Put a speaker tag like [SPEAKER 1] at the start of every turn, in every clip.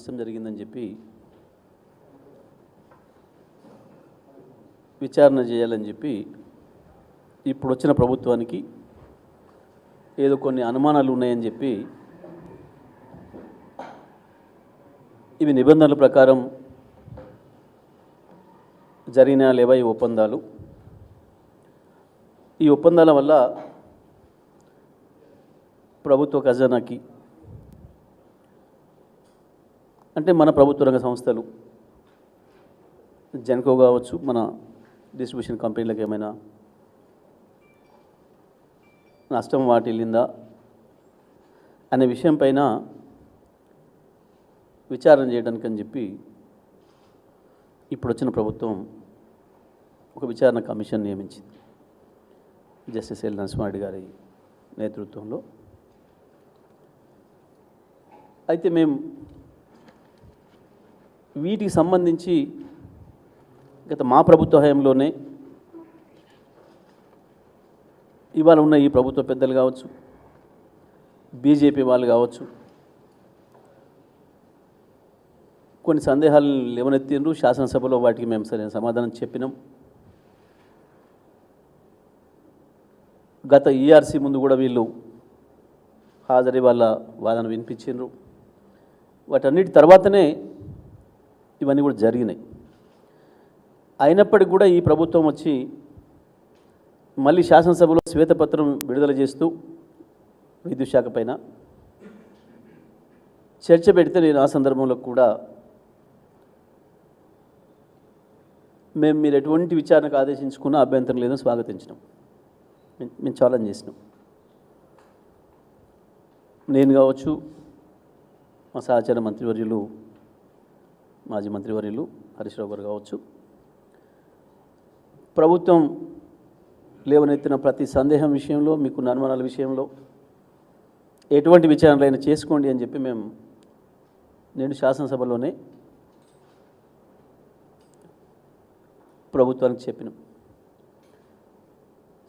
[SPEAKER 1] నష్టం జరిగిందని చెప్పి విచారణ చేయాలని చెప్పి ఇప్పుడు వచ్చిన ప్రభుత్వానికి ఏదో కొన్ని అనుమానాలు ఉన్నాయని చెప్పి ఇవి నిబంధనల ప్రకారం జరిగిన లేవా ఈ ఒప్పందాలు. ఈ ఒప్పందాల వల్ల ప్రభుత్వ ఖజానాకి అంటే మన ప్రభుత్వ రంగ సంస్థలు జెన్కో కావచ్చు, మన డిస్ట్రిబ్యూషన్ కంపెనీలకు ఏమైనా నష్టం వాటిల్లిందా అనే విషయం పైన విచారణ చేయడానికి అని చెప్పి ఇప్పుడు వచ్చిన ప్రభుత్వం ఒక విచారణ కమిషన్ నియమించింది జస్టిస్ ఎల్ నరసింహారెడ్డి గారి నేతృత్వంలో. అయితే మేము వీటికి సంబంధించి గత మా ప్రభుత్వ హయాంలోనే ఇవాళ ఉన్న ఈ ప్రభుత్వ పెద్దలు కావచ్చు, బీజేపీ వాళ్ళు కావచ్చు, కొన్ని సందేహాలు లేవనెత్తిండ్రు. శాసనసభలో వాటికి మేము సరైన సమాధానం చెప్పినాం. గత ఈఆర్సీ ముందు కూడా వీళ్ళు హాజరై వాళ్ళ వాదన వినిపించిండ్రు. వాటన్నిటి తర్వాతనే ఇవన్నీ కూడా జరిగినాయి. అయినప్పటికీ కూడా ఈ ప్రభుత్వం వచ్చి మళ్ళీ శాసనసభలో శ్వేతపత్రం విడుదల చేస్తూ విద్యుత్ శాఖ పైన చర్చ పెడితే నేను ఆ సందర్భంలో కూడా మీరు ఎటువంటి విచారణకు ఆదేశించుకున్నా అభ్యంతరం లేదని స్వాగతించినాం. మేము ఛాలెంజ్ చేసినాం. నేను కావచ్చు, మా సహచర మంత్రివర్యులు మాజీ మంత్రివర్యులు హరీష్ రావు గారు కావచ్చు, ప్రభుత్వం లేవనెత్తిన ప్రతి సందేహం విషయంలో, మీకు అనుమానాల విషయంలో ఎటువంటి విచారణలైనా చేసుకోండి అని చెప్పి నేను శాసనసభలోనే ప్రభుత్వానికి చెప్పినాం.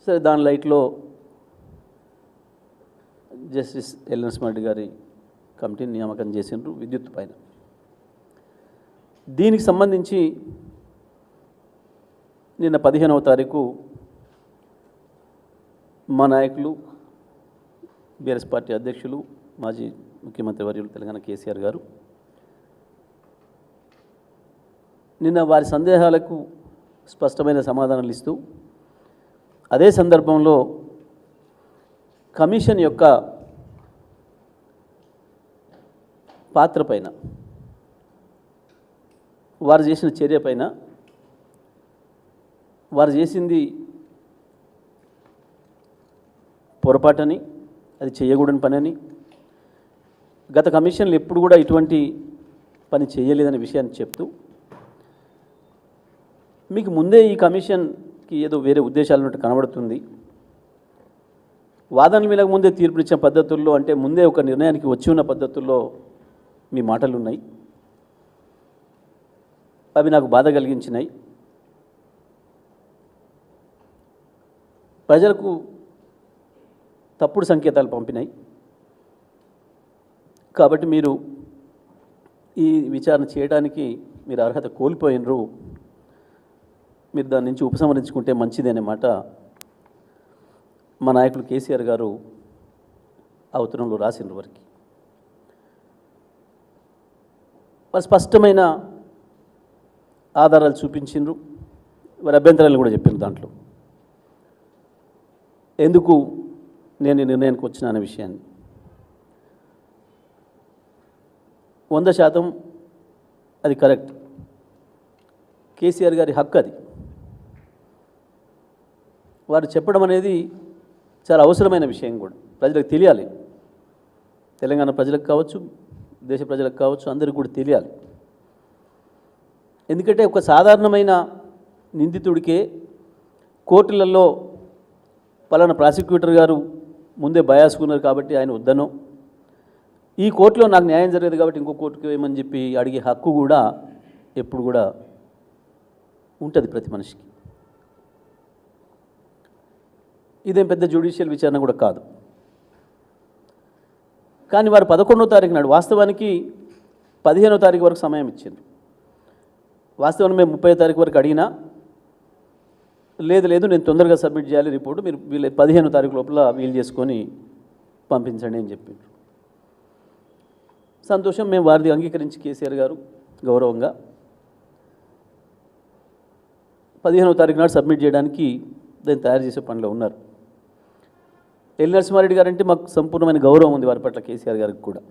[SPEAKER 1] సరే, దాని లైట్లో జస్టిస్ ఎల్ నరసింహారెడ్డి గారి కమిటీని నియామకం చేసిండ్రు విద్యుత్ పైన. దీనికి సంబంధించి నిన్న 15వ తారీఖు మా నాయకులు, బీఆర్ఎస్ పార్టీ అధ్యక్షులు, మాజీ ముఖ్యమంత్రి వర్యులు తెలంగాణ కేసీఆర్ గారు నిన్న వారి సందేహాలకు స్పష్టమైన సమాధానాలు ఇస్తూ అదే సందర్భంలో కమిషన్ యొక్క పాత్ర పైన, వారు చేసిన చర్య పైన, వారు చేసింది పొరపాటని, అది చేయకూడని పని అని, గత కమిషన్లు ఎప్పుడు కూడా ఇటువంటి పని చేయలేదనే విషయాన్ని చెప్తూ, మీకు ముందే ఈ కమిషన్కి ఏదో వేరే ఉద్దేశాలు ఉన్నట్టు కనబడుతుంది, వాదనల మీద ముందే తీర్పునిచ్చే పద్ధతుల్లో, అంటే ముందే ఒక నిర్ణయానికి వచ్చి ఉన్న పద్ధతుల్లో మీ మాటలు ఉన్నాయి. అవి నాకు బాధ కలిగించినాయి. ప్రజలకు తప్పుడు సంకేతాలు పంపినాయి. కాబట్టి మీరు ఈ విచారణ చేయడానికి మీరు అర్హత కోల్పోయినరు, మీరు దాని నుంచి ఉపసంహరించుకుంటే మంచిదనే మాట మా నాయకులు కేసీఆర్ గారు ఆ ఉత్తరంలో రాసిన వారికి వారు స్పష్టమైన ఆధారాలు చూపించిండ్రు. వారి అభ్యంతరాలు కూడా చెప్పారు. దాంట్లో ఎందుకు నేను ఈ నిర్ణయానికి వచ్చిన అనే విషయాన్ని 100% అది కరెక్ట్. కేసీఆర్ గారి హక్కు అది. వారు చెప్పడం అనేది చాలా అవసరమైన విషయం కూడా, ప్రజలకు తెలియాలి. తెలంగాణ ప్రజలకు కావచ్చు, దేశ ప్రజలకు కావచ్చు, అందరికీ కూడా తెలియాలి. ఎందుకంటే ఒక సాధారణమైన నిందితుడికే కోర్టులలో పలానా ప్రాసిక్యూటర్ గారు ముందే బయాసుకున్నారు కాబట్టి ఆయన వద్దనో, ఈ కోర్టులో నాకు న్యాయం జరగదు కాబట్టి ఇంకో కోర్టుకు వేయమని చెప్పి అడిగే హక్కు కూడా ఎప్పుడు కూడా ఉంటుంది ప్రతి మనిషికి. ఇదేం పెద్ద జ్యుడిషియల్ విచారణ కూడా కాదు. కానీ వారు 11వ తారీఖు నాడు, వాస్తవానికి 15వ తారీఖు వరకు సమయం ఇచ్చింది. వాస్తవానికి మేము 30వ తారీఖు వరకు అడిగినా లేదు నేను తొందరగా సబ్మిట్ చేయాలి రిపోర్టు, మీరు వీళ్ళు 15వ తారీఖు లోపల వీలు చేసుకొని పంపించండి అని చెప్పిండ్రు. సంతోషం, మేము వారిది అంగీకరించి కేసీఆర్ గారు గౌరవంగా 15వ తారీఖు నాడు సబ్మిట్ చేయడానికి దాన్ని తయారు చేసే పనిలో ఉన్నారు. ఎల్ నరసింహారెడ్డి గారు అంటే మాకు సంపూర్ణమైన గౌరవం ఉంది వారి పట్ల, కేసీఆర్ గారికి కూడా.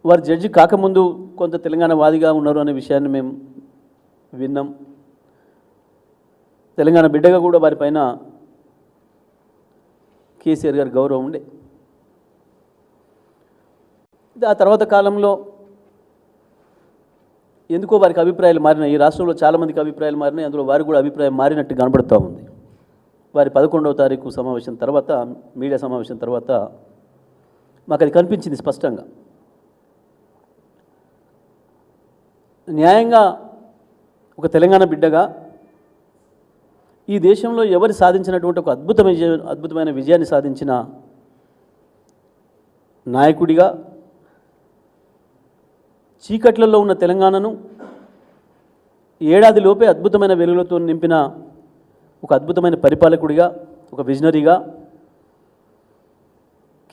[SPEAKER 1] వారు జడ్జి కాకముందు కొంత తెలంగాణ వాదిగా ఉన్నారు అనే విషయాన్ని మేము విన్నాం. తెలంగాణ బిడ్డగా కూడా వారిపైన కేసీఆర్ గారి గౌరవం ఉండే. ఆ తర్వాత కాలంలో ఎందుకో వారికి అభిప్రాయాలు మారినాయి. ఈ రాష్ట్రంలో చాలామందికి అభిప్రాయాలు మారినాయి, అందులో వారికి కూడా అభిప్రాయం మారినట్టు కనబడుతూ ఉంది. వారి 11వ తారీఖు సమావేశం తర్వాత, మీడియా సమావేశం తర్వాత మాకు అది కనిపించింది స్పష్టంగా. న్యాయంగా ఒక తెలంగాణ బిడ్డగా ఈ దేశంలో ఎవరు సాధించినటువంటి ఒక అద్భుతమైన విజయాన్ని సాధించిన నాయకుడిగా, చీకట్లలో ఉన్న తెలంగాణను ఏడాదిలోపే అద్భుతమైన వెలుగులతో నింపిన ఒక అద్భుతమైన పరిపాలకుడిగా, ఒక విజనరీగా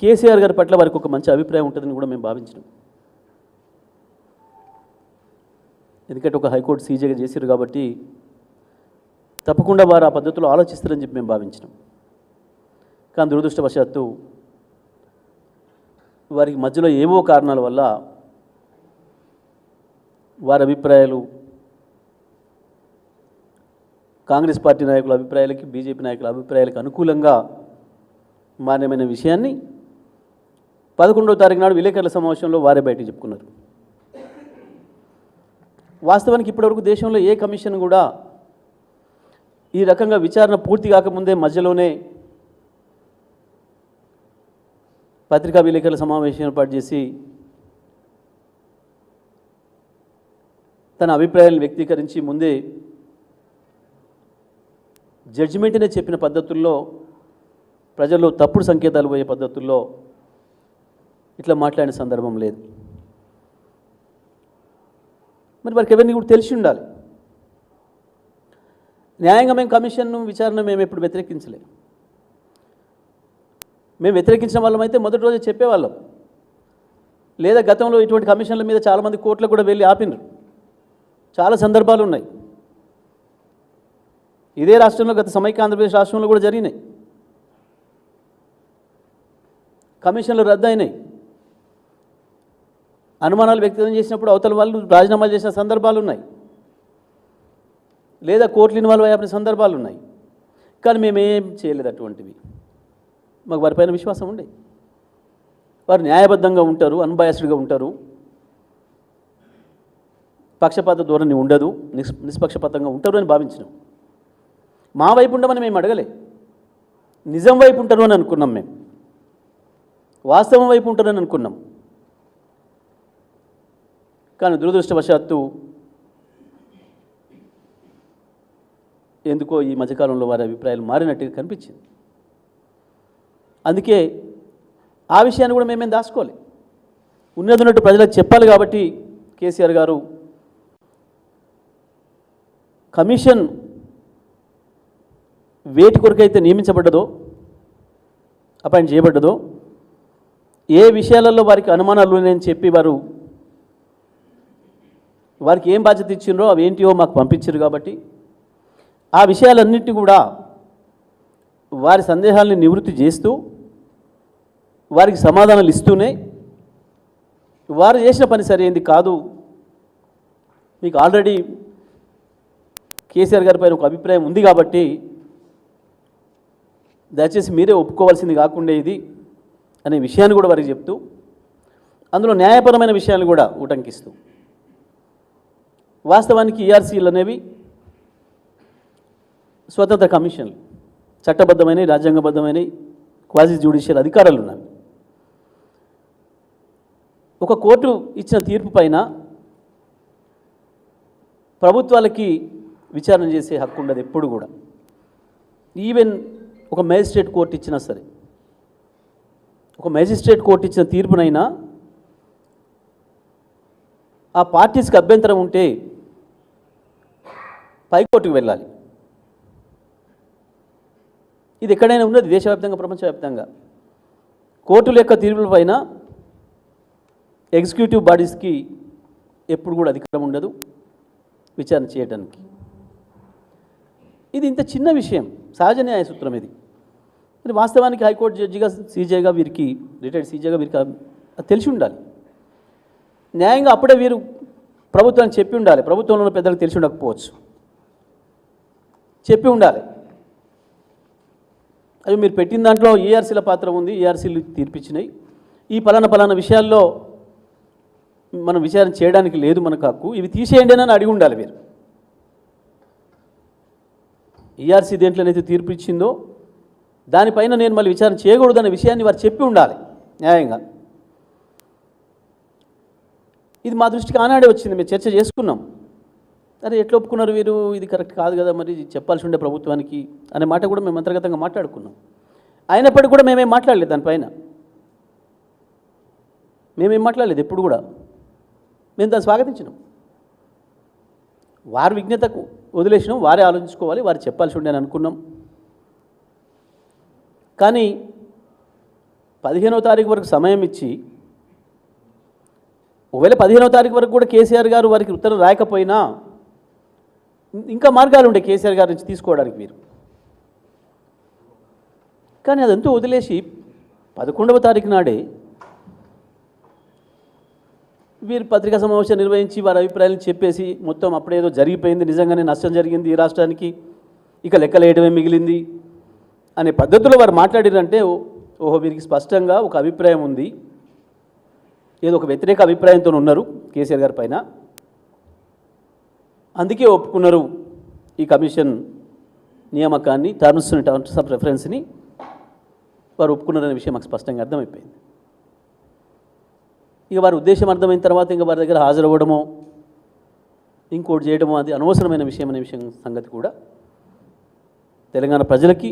[SPEAKER 1] కేసీఆర్ గారి పట్ల వారికి ఒక మంచి అభిప్రాయం ఉంటుందని కూడా మేము భావించినాం. ఎందుకంటే ఒక హైకోర్టు సీజేగా చేశారు కాబట్టి తప్పకుండా వారు ఆ పద్ధతిలో ఆలోచిస్తారని చెప్పి మేము భావించినాం. కానీ దురదృష్టవశాత్తు వారికి మధ్యలో ఏవో కారణాల వల్ల వారి అభిప్రాయాలు కాంగ్రెస్ పార్టీ నాయకుల అభిప్రాయాలకి, బీజేపీ నాయకుల అభిప్రాయాలకు అనుకూలంగా మాన్యమైన విషయాన్ని 11వ తారీఖు నాడు విలేకరుల సమావేశంలో వారే బయటకు చెప్పుకున్నారు. వాస్తవానికి ఇప్పటివరకు దేశంలో ఏ కమిషన్ కూడా ఈ రకంగా విచారణ పూర్తి కాకముందే మధ్యలోనే పత్రికా విలేకరుల సమావేశం ఏర్పాటు చేసి తన అభిప్రాయాలను వ్యక్తీకరించి ముందే జడ్జిమెంట్నే చెప్పిన పద్ధతుల్లో, ప్రజల్లో తప్పుడు సంకేతాలు పోయే పద్ధతుల్లో ఇట్లా మాట్లాడిన సందర్భం లేదు. మరి వారికి ఎవరిని కూడా తెలిసి ఉండాలి. న్యాయంగా మేము కమిషన్ను విచారణ మేము ఎప్పుడు వ్యతిరేకించలేదు. మేము వ్యతిరేకించిన వాళ్ళం అయితే మొదటి రోజే చెప్పేవాళ్ళం. లేదా గతంలో ఇటువంటి కమిషన్ల మీద చాలామంది కోర్టులకు కూడా వెళ్ళి ఆపినారు. చాలా సందర్భాలు ఉన్నాయి. ఇదే రాష్ట్రంలో, గత సమైక్య ఆంధ్రప్రదేశ్ రాష్ట్రంలో కూడా జరిగినాయి. కమిషన్లు రద్దయినాయి. అనుమానాలు వ్యక్తం చేసినప్పుడు అవతల వాళ్ళు రాజీనామాలు చేసిన సందర్భాలు ఉన్నాయి, లేదా కోర్టులు ఇన్వాల్వ్ అయ్యే సందర్భాలు ఉన్నాయి. కానీ మేమేం చేయలేదు అటువంటివి. మాకు వారిపైన విశ్వాసం ఉండే. వారు న్యాయబద్ధంగా ఉంటారు, అన్బయాస్డ్గా ఉంటారు, పక్షపాత ధోరణి ఉండదు, నిష్పక్షపాతంగా ఉంటారు అని భావించినాం. మా వైపు ఉండమని మేము అడగలే, నిజం వైపు ఉంటారు అని అనుకున్నాం. మేము వాస్తవం వైపు ఉంటారని అనుకున్నాం. కానీ దురదృష్టవశాత్తు ఎందుకో ఈ మధ్యకాలంలో వారి అభిప్రాయాలు మారినట్టుగా కనిపించింది. అందుకే ఆ విషయాన్ని కూడా మేమేం దాచుకోవాలి, ఉన్నట్టు ప్రజలకు చెప్పాలి. కాబట్టి కేసీఆర్ గారు కమిషన్ వేటి కొరకైతే నియమించబడ్డదో, అపాయింట్ చేయబడ్డదో, ఏ విషయాలలో వారికి అనుమానాలు ఉన్నాయని చెప్పి వారికి ఏం బాధ్యత ఇచ్చిండ్రో అవి ఏంటియో మాకు పంపించారు. కాబట్టి ఆ విషయాలన్నింటినీ కూడా వారి సందేహాలని నివృత్తి చేస్తూ, వారికి సమాధానాలు ఇస్తూనే, వారు చేసిన పని సరైంది కాదు, మీకు ఆల్రెడీ కేసీఆర్ గారి పైన ఒక అభిప్రాయం ఉంది కాబట్టి దయచేసి మీరే ఒప్పుకోవాల్సింది కాకుండా ఇది అనే విషయాన్ని కూడా వారికి చెప్తూ, అందులో న్యాయపరమైన విషయాలు కూడా ఉటంకిస్తూ, వాస్తవానికి ఈఆర్సీలు అనేవి స్వతంత్ర కమిషన్లు, చట్టబద్ధమైన, రాజ్యాంగబద్ధమైన క్వాజీ జ్యుడిషియల్ అధికారాలు ఉన్నాయి. ఒక కోర్టు ఇచ్చిన తీర్పు పైన ప్రభుత్వాలకి విచారణ చేసే హక్కు ఉండదు ఎప్పుడు కూడా. ఈవెన్ ఒక మేజిస్ట్రేట్ కోర్టు ఇచ్చినా సరే ఒక మేజిస్ట్రేట్ కోర్టు ఇచ్చిన తీర్పునైనా ఆ పార్టీస్కి అభ్యంతరం ఉంటే పైకోర్టుకు వెళ్ళాలి. ఇది ఎక్కడైనా ఉన్నది, దేశవ్యాప్తంగా ప్రపంచవ్యాప్తంగా. కోర్టుల యొక్క తీర్పులపైన ఎగ్జిక్యూటివ్ బాడీస్కి ఎప్పుడు కూడా అధికారం ఉండదు విచారణ చేయడానికి. ఇది ఇంత చిన్న విషయం, సహజ న్యాయ సూత్రం ఇది. మరి వాస్తవానికి హైకోర్టు జడ్జిగా, సీజేగా వీరికి, రిటైర్డ్ సీజేగా వీరికి అది తెలిసి ఉండాలి. న్యాయంగా అప్పుడే వీరు ప్రభుత్వానికి చెప్పి ఉండాలి. ప్రభుత్వంలో ఉన్న పెద్దలకు తెలిసి ఉండకపోవచ్చు, చెప్పి ఉండాలి. అవి మీరు పెట్టిన దాంట్లో ఏఆర్సీల పాత్ర ఉంది, ఏఆర్సీలు తీర్పిచ్చినాయి, ఈ పలానా విషయాల్లో మనం విచారణ చేయడానికి లేదు మనకు హక్కు, ఇవి తీసేయండి అని అడిగి ఉండాలి మీరు. ఈఆర్సీ దేంట్లోనైతే తీర్పు ఇచ్చిందో దానిపైన నేను మళ్ళీ విచారణ చేయకూడదనే విషయాన్ని వారు చెప్పి ఉండాలి న్యాయంగా. ఇది మా దృష్టికి ఆనాడే వచ్చింది, మేము చర్చ చేసుకున్నాం. అరే ఎట్లా ఒప్పుకున్నారు వీరు, ఇది కరెక్ట్ కాదు కదా, మరి చెప్పాల్సి ఉండే ప్రభుత్వానికి అనే మాట కూడా మేము అంతర్గతంగా మాట్లాడుకున్నాం. అయినప్పటికీ కూడా మేమేం మాట్లాడలేదు దానిపైన, మేమేం మాట్లాడలేదు ఎప్పుడు కూడా. మేము దాన్ని స్వాగతించినాం. వారి విజ్ఞతకు వదిలేసినాం, వారే ఆలోచించుకోవాలి, వారు చెప్పాల్సి ఉండే అని అనుకున్నాం. కానీ 15వ తారీఖు వరకు సమయం ఇచ్చి, ఒకవేళ 15వ తారీఖు వరకు కూడా కేసీఆర్ గారు వారికి ఉత్తరం రాయకపోయినా ఇంకా మార్గాలు ఉండే కేసీఆర్ గారి నుంచి తీసుకోవడానికి వీరు. కానీ అదంతా వదిలేసి 11వ తారీఖు నాడే వీరు పత్రికా సమావేశం నిర్వహించి వారి అభిప్రాయాలను చెప్పేసి మొత్తం అప్పుడేదో జరిగిపోయింది, నిజంగానే నష్టం జరిగింది ఈ రాష్ట్రానికి, ఇక లెక్కలేయడమే మిగిలింది అనే పద్ధతిలో వారు మాట్లాడారంటే, ఓహో వీరికి స్పష్టంగా ఒక అభిప్రాయం ఉంది, ఏదో ఒక వ్యతిరేక అభిప్రాయంతో ఉన్నారు కేసీఆర్ గారి పైన, అందుకే ఒప్పుకున్నారు ఈ కమిషన్ నియామకాన్ని, టర్మ్స్ ఆఫ్ రెఫరెన్స్ని వారు ఒప్పుకున్నారనే విషయం మాకు స్పష్టంగా అర్థమైపోయింది. ఇక వారి ఉద్దేశం అర్థమైన తర్వాత ఇంకా వారి దగ్గర హాజరవ్వడమో ఇంకోటి చేయడమో అది అనవసరమైన విషయం అనే విషయం సంగతి కూడా తెలంగాణ ప్రజలకి,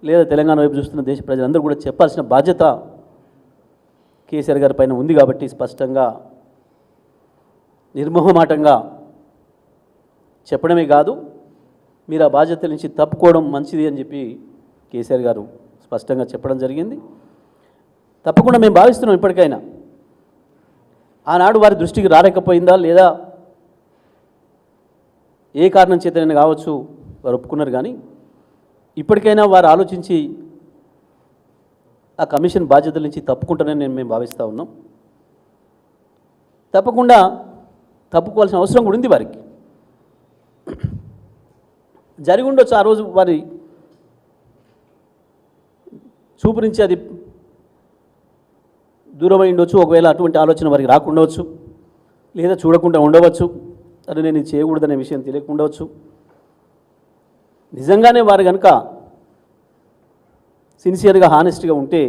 [SPEAKER 1] లేదా తెలంగాణ వైపు చూస్తున్న దేశ ప్రజలందరూ కూడా చెప్పాల్సిన బాధ్యత కేసీఆర్ గారి పైన ఉంది. కాబట్టి స్పష్టంగా నిర్మోహమాటంగా చెప్పడమే కాదు, మీరు ఆ బాధ్యతల నుంచి తప్పుకోవడం మంచిది అని చెప్పి కేసీఆర్ గారు స్పష్టంగా చెప్పడం జరిగింది. తప్పకుండా మేము భావిస్తున్నాం, ఇప్పటికైనా ఆనాడు వారి దృష్టికి రాలేకపోయిందా లేదా ఏ కారణం చేతనైనా కావచ్చు వారు ఒప్పుకున్నారు. కానీ ఇప్పటికైనా వారు ఆలోచించి ఆ కమిషన్ బాధ్యతల నుంచి తప్పుకుంటానని మేము భావిస్తూ ఉన్నాం. తప్పకుండా తప్పుకోవాల్సిన అవసరం కూడా ఉంది వారికి. జరిగి ఉండొచ్చు ఆ రోజు వారి చూపు నుంచి అది దూరమై ఉండొచ్చు, ఒకవేళ అటువంటి ఆలోచన వారికి రాకుండవచ్చు, లేదా చూడకుండా ఉండవచ్చు, అది నేను ఇది చేయకూడదనే విషయం తెలియకుండవచ్చు. నిజంగానే వారు కనుక సిన్సియర్గా హానెస్ట్గా ఉంటే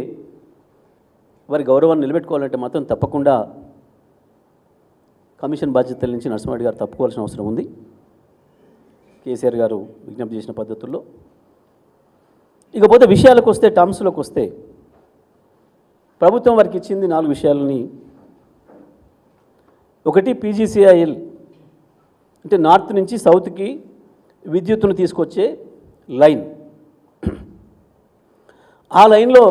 [SPEAKER 1] వారి గౌరవాన్ని నిలబెట్టుకోవాలంటే మాత్రం తప్పకుండా కమిషన్ బాధ్యతల నుంచి నరసింహారెడ్డి గారు తప్పుకోవాల్సిన అవసరం ఉంది. కేసీఆర్ గారు విజ్ఞప్తి చేసిన పద్ధతుల్లో. ఇకపోతే విషయాలకు వస్తే, టర్మ్స్లోకి వస్తే, ప్రభుత్వం వారికి ఇచ్చింది 4 విషయాలని. ఒకటి పీజీసీఐఎల్, అంటే నార్త్ నుంచి సౌత్కి విద్యుత్తును తీసుకొచ్చే లైన్. ఆ లైన్లో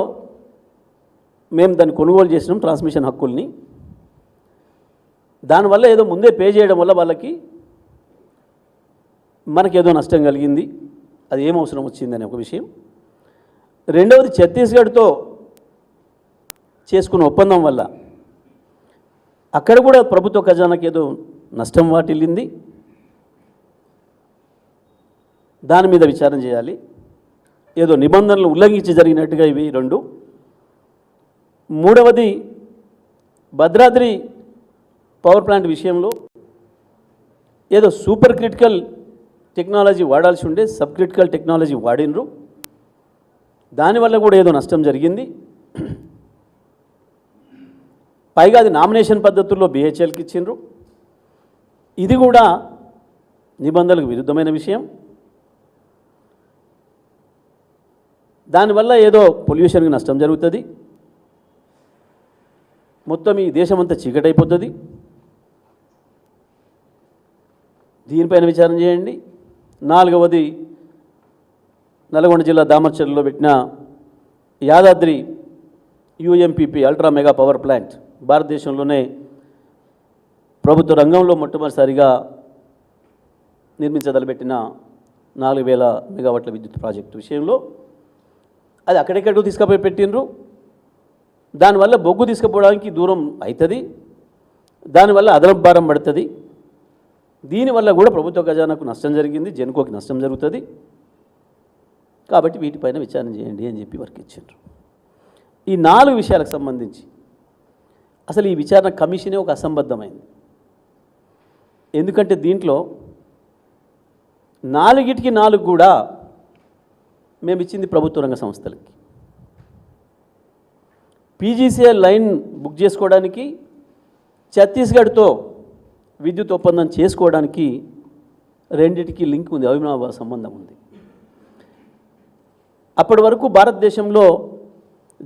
[SPEAKER 1] మేము దాన్ని కొనుగోలు చేసినాం, ట్రాన్స్మిషన్ హక్కుల్ని. దానివల్ల ఏదో ముందే పే చేయడం వల్ల వాళ్ళకి మనకేదో నష్టం కలిగింది, అది ఏం అవసరం వచ్చిందని ఒక విషయం. రెండవది ఛత్తీస్గఢ్తో చేసుకున్న ఒప్పందం వల్ల అక్కడ కూడా ప్రభుత్వ ఖజానాకి ఏదో నష్టం వాటిల్లింది, దాని మీద విచారణ చేయాలి. ఏదో నిబంధనలు ఉల్లంఘించి జరిగినట్టుగా ఇవి 2. మూడవది భద్రాద్రి పవర్ ప్లాంట్ విషయంలో ఏదో సూపర్ క్రిటికల్ టెక్నాలజీ వాడాల్సి ఉండే సబ్ క్రిటికల్ టెక్నాలజీ వాడినరు, దానివల్ల కూడా ఏదో నష్టం జరిగింది. పైగా అది నామినేషన్ పద్ధతుల్లో బిహెచ్ఎల్కి ఇచ్చిండ్రు, ఇది కూడా నిబంధనలకు విరుద్ధమైన విషయం. దానివల్ల ఏదో పొల్యూషన్కి నష్టం జరుగుతుంది, మొత్తం ఈ దేశమంతా చీకటైపోతుంది. దీనిపైన విచారణ చేయండి. 4వది నల్గొండ జిల్లా దామర్చర్లలో పెట్టిన Yadadri UMPP ultra mega power plant భారతదేశంలోనే ప్రభుత్వ రంగంలో మొట్టమొదటిసారిగా నిర్మించదలబెట్టిన 4000 మెగావాట్ల విద్యుత్ ప్రాజెక్టు విషయంలో అది అక్కడెక్కడికి తీసుకుపోయి పెట్టినరు. దానివల్ల బొగ్గు తీసుకుపోవడానికి దూరం అవుతుంది, దానివల్ల అదనపు భారం పడుతుంది. దీనివల్ల కూడా ప్రభుత్వ ఖజానాకు నష్టం జరిగింది, జెన్కోకి నష్టం జరుగుతుంది. కాబట్టి వీటిపైన విచారణ చేయండి అని చెప్పి వర్క్ ఇచ్చారు. ఈ 4 విషయాలకు సంబంధించి అసలు ఈ విచారణ కమిషనే ఒక అసంబద్ధమైంది. ఎందుకంటే దీంట్లో 4కి 4 కూడా మేము ఇచ్చింది ప్రభుత్వ రంగ సంస్థలకి. పీజీసీఎల్ లైన్ బుక్ చేసుకోవడానికి, ఛత్తీస్గఢ్తో విద్యుత్ ఒప్పందం చేసుకోవడానికి రెండిటికి లింక్ ఉంది, అవినాభావ సంబంధం ఉంది. అప్పటి వరకు భారతదేశంలో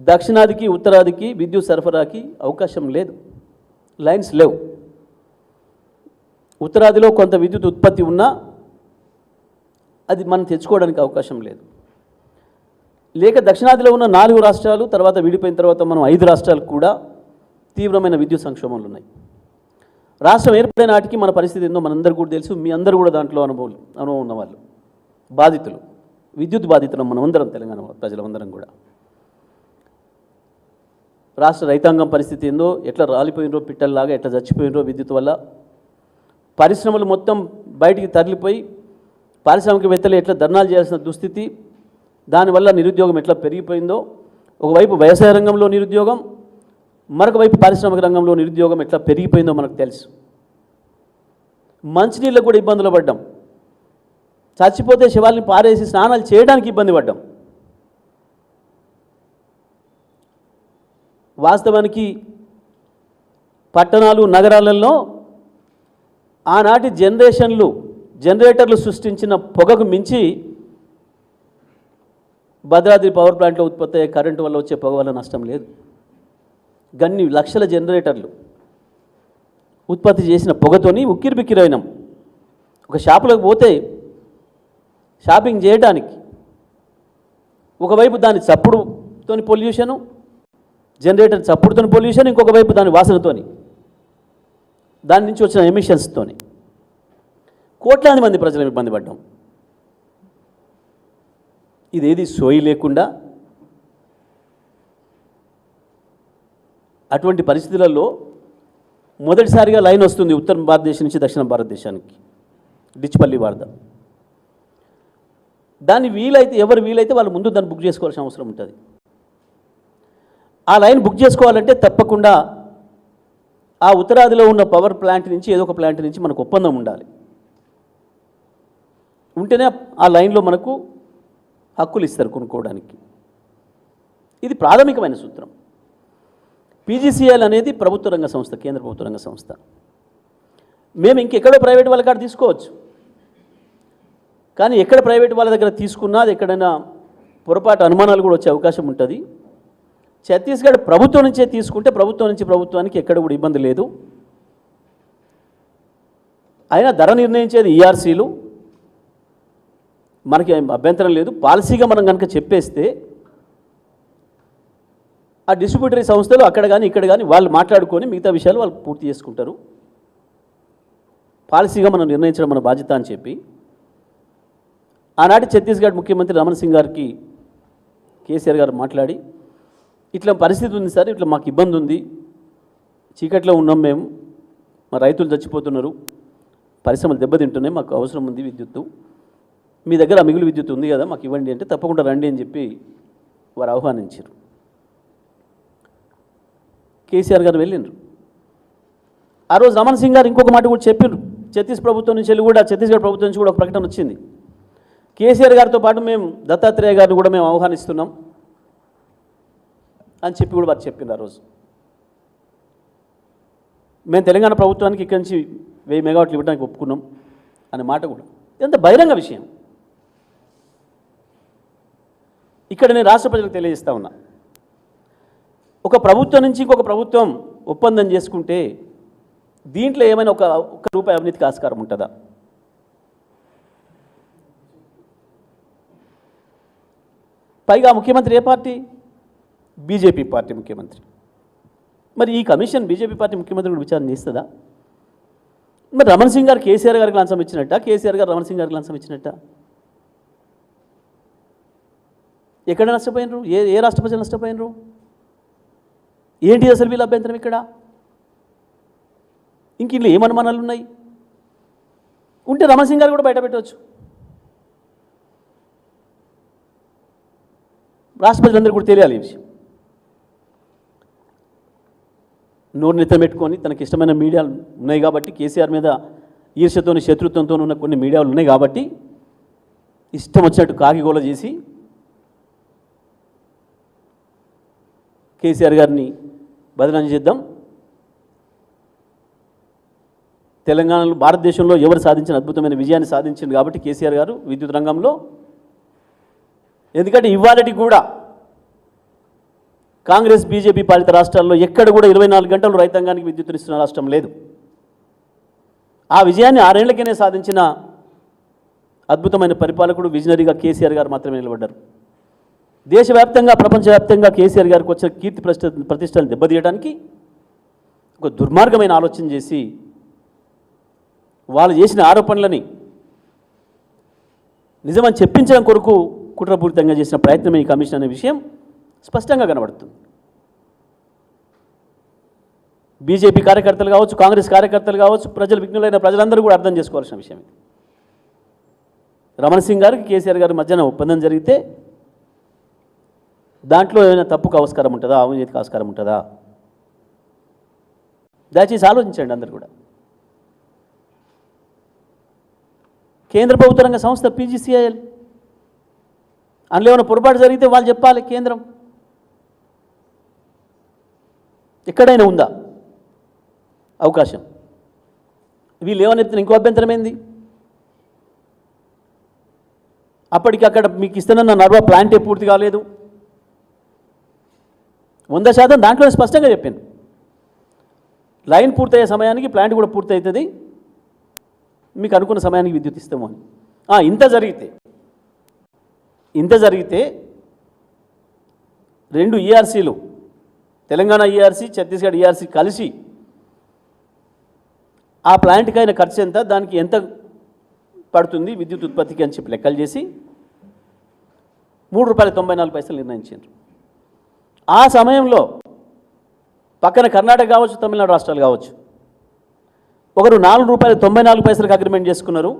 [SPEAKER 1] దక్షిణాదికి ఉత్తరాదికి విద్యుత్ సరఫరాకి అవకాశం లేదు, లైన్స్ లేవు. ఉత్తరాదిలో కొంత విద్యుత్ ఉత్పత్తి ఉన్నా అది మనం తెచ్చుకోవడానికి అవకాశం లేదు. లేక దక్షిణాదిలో ఉన్న 4 రాష్ట్రాలు తర్వాత విడిపోయిన తర్వాత మనం 5 రాష్ట్రాలకు కూడా తీవ్రమైన విద్యుత్ సంక్షోభాలు ఉన్నాయి. రాష్ట్రం ఏర్పడిన నాటికి మన పరిస్థితి ఏందో మనందరూ కూడా తెలుసు. మీ అందరూ కూడా దాంట్లో అనుభవం ఉన్నవాళ్ళు, బాధితులు, విద్యుత్ బాధితులు మనమందరం, తెలంగాణ ప్రజలందరం కూడా. రాష్ట్ర రైతాంగం పరిస్థితి ఏందో, ఎట్లా రాలిపోయినరో పిట్టల్లాగా, ఎట్లా చచ్చిపోయినరో విద్యుత్ వల్ల. పరిశ్రమలు మొత్తం బయటికి తరలిపోయి పారిశ్రామికవేత్తలు ఎట్లా ధర్నాలు చేయాల్సిన దుస్థితి, దానివల్ల నిరుద్యోగం ఎట్లా పెరిగిపోయిందో. ఒకవైపు వ్యవసాయ రంగంలో నిరుద్యోగం, మరొక వైపు పారిశ్రామిక రంగంలో నిరుద్యోగం ఎట్లా పెరిగిపోయిందో మనకు తెలుసు. మంచినీళ్ళకు కూడా ఇబ్బందులు పడ్డాం, చచ్చిపోతే శవాల్ని పారేసి స్నానాలు చేయడానికి ఇబ్బంది పడ్డాం. వాస్తవానికి పట్టణాలు నగరాలలో ఆనాటి జనరేటర్లు సృష్టించిన పొగకు మించి భద్రాద్రి పవర్ ప్లాంట్లో ఉత్పత్తి అయ్యే కరెంటు వల్ల వచ్చే పొగ వల్ల నష్టం లేదు. గన్ని లక్షల జనరేటర్లు ఉత్పత్తి చేసిన పొగతోని ఉక్కిరిబిక్కిరైనాం. ఒక షాపులకు పోతే షాపింగ్ చేయడానికి ఒకవైపు దాని చప్పుడుతోని పొల్యూషను, జనరేటర్ చప్పుడుతోని పొల్యూషన్, ఇంకొక వైపు దాని వాసనతోని, దాని నుంచి వచ్చిన ఎమిషన్స్తోని కోట్లాది మంది ప్రజలు ఇబ్బంది పడ్డాం. ఇదేది సోయి లేకుండా అటువంటి పరిస్థితులలో మొదటిసారిగా లైన్ వస్తుంది ఉత్తర భారతదేశం నుంచి దక్షిణ భారతదేశానికి, డిచ్పల్లి వార్ద. దాన్ని ఎవరు వీలైతే వాళ్ళు ముందు దాన్ని బుక్ చేసుకోవాల్సిన అవసరం ఉంటుంది. ఆ లైన్ బుక్ చేసుకోవాలంటే తప్పకుండా ఆ ఉత్తరాదిలో ఉన్న పవర్ ప్లాంట్ నుంచి ఏదో ఒక ప్లాంట్ నుంచి మనకు ఒప్పందం ఉండాలి. ఉంటేనే ఆ లైన్లో మనకు హక్కులు ఇస్తారు కొనుక్కోవడానికి. ఇది ప్రాథమికమైన సూత్రం. పీజీసీఎల్ అనేది ప్రభుత్వ రంగ సంస్థ, కేంద్ర ప్రభుత్వ రంగ సంస్థ. మేము ఇంకెక్కడో ప్రైవేట్ వాళ్ళ కాడ తీసుకోవచ్చు, కానీ ఎక్కడ ప్రైవేట్ వాళ్ళ దగ్గర తీసుకున్నా అది ఎక్కడైనా పొరపాటు అనుమానాలు కూడా వచ్చే అవకాశం ఉంటుంది. ఛత్తీస్గఢ్ ప్రభుత్వం నుంచే తీసుకుంటే ప్రభుత్వం నుంచి ప్రభుత్వానికి ఎక్కడ కూడా ఇబ్బంది లేదు. అయినా ధర నిర్ణయించేది ఈఆర్సీలు, మనకి అభ్యంతరం లేదు. పాలసీగా మనం కనుక చెప్పేస్తే ఆ డిస్ట్రిబ్యూటరీ సంస్థలు అక్కడ కానీ ఇక్కడ కానీ వాళ్ళు మాట్లాడుకొని మిగతా విషయాలు వాళ్ళు పూర్తి చేసుకుంటారు. పాలసీగా మనం నిర్ణయించడం మన బాధ్యత అని చెప్పి ఆనాటి ఛత్తీస్గఢ్ ముఖ్యమంత్రి రమణ్ సింగ్ గారికి కేసీఆర్ గారు మాట్లాడి, ఇట్లా పరిస్థితి ఉంది సార్, ఇట్లా మాకు ఇబ్బంది ఉంది, చీకట్లో ఉన్నాం మేము, మా రైతులు చచ్చిపోతున్నారు, పరిశ్రమలు దెబ్బతింటున్నాయి, మాకు అవసరం ఉంది విద్యుత్తు, మీ దగ్గర మిగులు విద్యుత్ ఉంది కదా మాకు ఇవ్వండి అంటే తప్పకుండా రండి అని చెప్పి వారు ఆహ్వానించారు. కేసీఆర్ గారు వెళ్ళిండ్రు. ఆ రోజు రమణ్ సింగ్ గారు ఇంకొక మాట కూడా చెప్పారు. ఛత్తీస్గఢ్ ప్రభుత్వం నుంచి కూడా ఒక ప్రకటన వచ్చింది. కేసీఆర్ గారితో పాటు మేము దత్తాత్రేయ గారిని కూడా మేము ఆహ్వానిస్తున్నాం అని చెప్పి కూడా వారు చెప్పింది. ఆ రోజు మేము తెలంగాణ ప్రభుత్వానికి ఇక్కడి నుంచి 1000 మెగావాట్లు ఇవ్వడానికి ఒప్పుకున్నాం అనే మాట కూడా ఎంత బహిరంగ విషయం. ఇక్కడ నేను రాష్ట్ర ప్రజలకు తెలియజేస్తా ఉన్నా, ఒక ప్రభుత్వం నుంచి ఇంకొక ప్రభుత్వం ఒప్పందం చేసుకుంటే దీంట్లో ఏమైనా ఒక్క రూపాయి అవినీతికి ఆస్కారం ఉంటుందా? పైగా ముఖ్యమంత్రి ఏ పార్టీ? బీజేపీ పార్టీ ముఖ్యమంత్రి. మరి ఈ కమిషన్ బీజేపీ పార్టీ ముఖ్యమంత్రి కూడా విచారణ చేస్తుందా? మరి రమణ్ సింగ్ గారు కేసీఆర్ గారికి లంచం ఇచ్చినట్ట, కేసీఆర్ గారు రమణ్ సింగ్ గారికి లంచం ఇచ్చినట్ట? ఎక్కడ నష్టపోయినరు? ఏ రాష్ట్ర ప్రజలు నష్టపోయినరు? ఏంటి అసలు వీళ్ళ అభ్యంతరం ఇక్కడ? ఇంక ఇంట్లో ఏం అనుమానాలు ఉన్నాయి? ఉంటే రమణ్ సింగ్ గారు కూడా బయట పెట్టవచ్చు. రాష్ట్ర ప్రజలందరూ కూడా తెలియాలి ఈ విషయం. నోరు నెత్తం పెట్టుకొని తనకి ఇష్టమైన మీడియాలు ఉన్నాయి కాబట్టి, కేసీఆర్ మీద ఈర్ష్యతోని శత్రుత్వంతో ఉన్న కొన్ని మీడియాలు ఉన్నాయి కాబట్టి ఇష్టం వచ్చినట్టు కాకిగోల చేసి కేసీఆర్ గారిని బదనాం చేద్దాం, తెలంగాణలో భారతదేశంలో ఎవరు సాధించిన అద్భుతమైన విజయాన్ని సాధించింది కాబట్టి కేసీఆర్ గారు విద్యుత్ రంగంలో. ఎందుకంటే ఇవాళకి కూడా కాంగ్రెస్ బీజేపీ పాలిత రాష్ట్రాల్లో ఎక్కడ కూడా 24 గంటలు రైతాంగానికి విద్యుత్తునిస్తున్న రాష్ట్రం లేదు. ఆ విజయాన్ని 6 ఏళ్లకేనే సాధించిన అద్భుతమైన పరిపాలకుడు విజనరీగా కేసీఆర్ గారు మాత్రమే నిలబడ్డారు. దేశవ్యాప్తంగా ప్రపంచవ్యాప్తంగా కేసీఆర్ గారికి వచ్చిన కీర్తి ప్రతిష్టలు దెబ్బతీయడానికి ఒక దుర్మార్గమైన ఆలోచన చేసి వాళ్ళు చేసిన ఆరోపణలని నిజమని చెప్పించడం కొరకు కుట్రపూరితంగా చేసిన ప్రయత్నమే ఈ కమిషన్ అనే విషయం స్పష్టంగా కనబడుతుంది. బీజేపీ కార్యకర్తలు కావచ్చు, కాంగ్రెస్ కార్యకర్తలు కావచ్చు, విఘ్నులైన ప్రజలందరూ కూడా అర్థం చేసుకోవాల్సిన విషయం. రమణ్ సింగ్ గారికి కేసీఆర్ గారి మధ్యన ఒప్పందం జరిగితే దాంట్లో ఏమైనా తప్పుకు ఆస్కారం ఉంటుందా, అవినీతికి ఆస్కారం ఉంటుందా? దయచేసి ఆలోచించండి అందరు కూడా. కేంద్ర ప్రభుత్వ రంగ సంస్థ పీజీసీఐఎల్, అందులో ఏమైనా పొరపాటు జరిగితే వాళ్ళు చెప్పాలి. కేంద్రం ఎక్కడైనా ఉందా అవకాశం? వీళ్ళు ఏమని చెప్తున్నారు? ఇంకో అభ్యంతరం ఏంది? అప్పటికి అక్కడ మీకు ఇస్తున్న నర్వా ప్లాంటే పూర్తి కాలేదు. 100% దాంట్లో స్పష్టంగా చెప్పాను, లైన్ పూర్తయ్యే సమయానికి ప్లాంట్ కూడా పూర్తి అవుతుంది, మీకు అనుకున్న సమయానికి విద్యుత్ ఇస్తాము అని. ఇంత జరిగితే 2 ఈఆర్సీలు, తెలంగాణ ఈఆర్సీ, ఛత్తీస్గఢ్ ఈఆర్సీ కలిసి ఆ ప్లాంట్కి అయిన ఖర్చు ఎంత, దానికి ఎంత పడుతుంది విద్యుత్ ఉత్పత్తికి అని చెప్పి లెక్కలు చేసి ₹3.94 నిర్ణయించారు. ఆ సమయంలో పక్కన కర్ణాటక కావచ్చు, తమిళనాడు రాష్ట్రాలు కావచ్చు, ఒకరు ₹4.94 అగ్రిమెంట్ చేసుకున్నారు,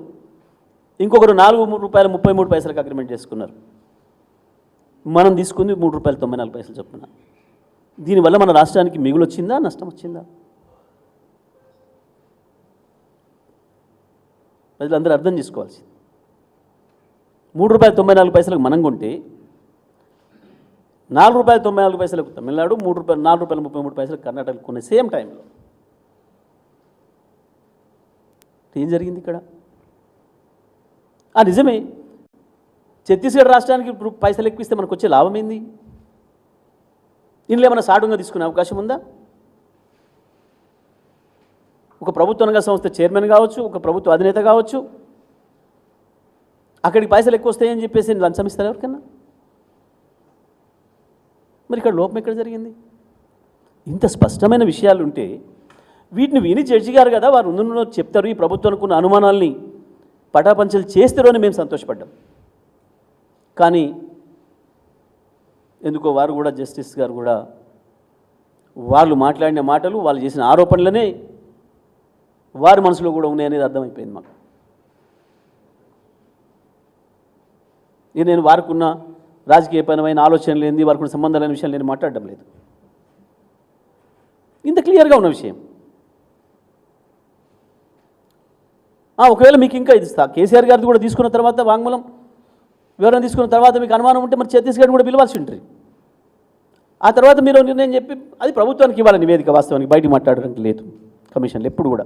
[SPEAKER 1] ఇంకొకరు ₹4.33 అగ్రిమెంట్ చేసుకున్నారు. మనం తీసుకుంది ₹3.94 చొప్పున. దీనివల్ల మన రాష్ట్రానికి మిగులు వచ్చిందా, నష్టం వచ్చిందా? ప్రజలందరూ అర్థం చేసుకోవాల్సింది. ₹3.94 మనం కొంటే ₹4.94 తమిళనాడు, ₹4.33 కర్ణాటక కొనే సేమ్ టైంలో. ఏం జరిగింది ఇక్కడ? నిజమే, ఛత్తీస్గఢ్ రాష్ట్రానికి పైసలు ఎక్కువ ఇస్తే మనకు వచ్చే లాభం ఏంది? ఇందులో ఏమైనా సాడుగా తీసుకునే అవకాశం ఉందా? ఒక ప్రభుత్వ రంగ సంస్థ చైర్మన్ కావచ్చు, ఒక ప్రభుత్వ అధినేత కావచ్చు, అక్కడికి పైసలు ఎక్కువ వస్తాయని చెప్పేసి లంచం ఇస్తారు ఎవరికన్నా? మరి ఇక్కడ లోపం ఎక్కడ జరిగింది? ఇంత స్పష్టమైన విషయాలు ఉంటే వీటిని విని జడ్జి గారు కదా వారు ముందు చెప్తారు, ఈ ప్రభుత్వానికి ఉన్న అనుమానాల్ని పటాపంచలు చేస్తారు అని మేము సంతోషపడ్డాం. కానీ ఎందుకో వారు కూడా, జస్టిస్ గారు కూడా, వాళ్ళు మాట్లాడిన మాటలు, వాళ్ళు చేసిన ఆరోపణలనే వారి మనసులో కూడా ఉన్నాయనేది అర్థమైపోయింది మాకు. నేను వారికున్న రాజకీయపరమైన ఆలోచనలు ఏంది, వారికి సంబంధాలైన విషయాలు నేను మాట్లాడడం లేదు. ఇంత క్లియర్గా ఉన్న విషయం. ఒకవేళ మీకు ఇంకా ఇది కేసీఆర్ గారిది కూడా తీసుకున్న తర్వాత, వాంగ్మూలం వివరణ తీసుకున్న తర్వాత మీకు అనుమానం ఉంటే మరి ఛత్తీస్గఢ్ కూడా పిలవాల్సి ఉంటుంది. ఆ తర్వాత మీరు నిర్ణయం చెప్పి అది ప్రభుత్వానికి ఇవ్వాలి నివేదిక. వాస్తవానికి బయటికి మాట్లాడడానికి లేదు కమిషన్లు ఎప్పుడు కూడా.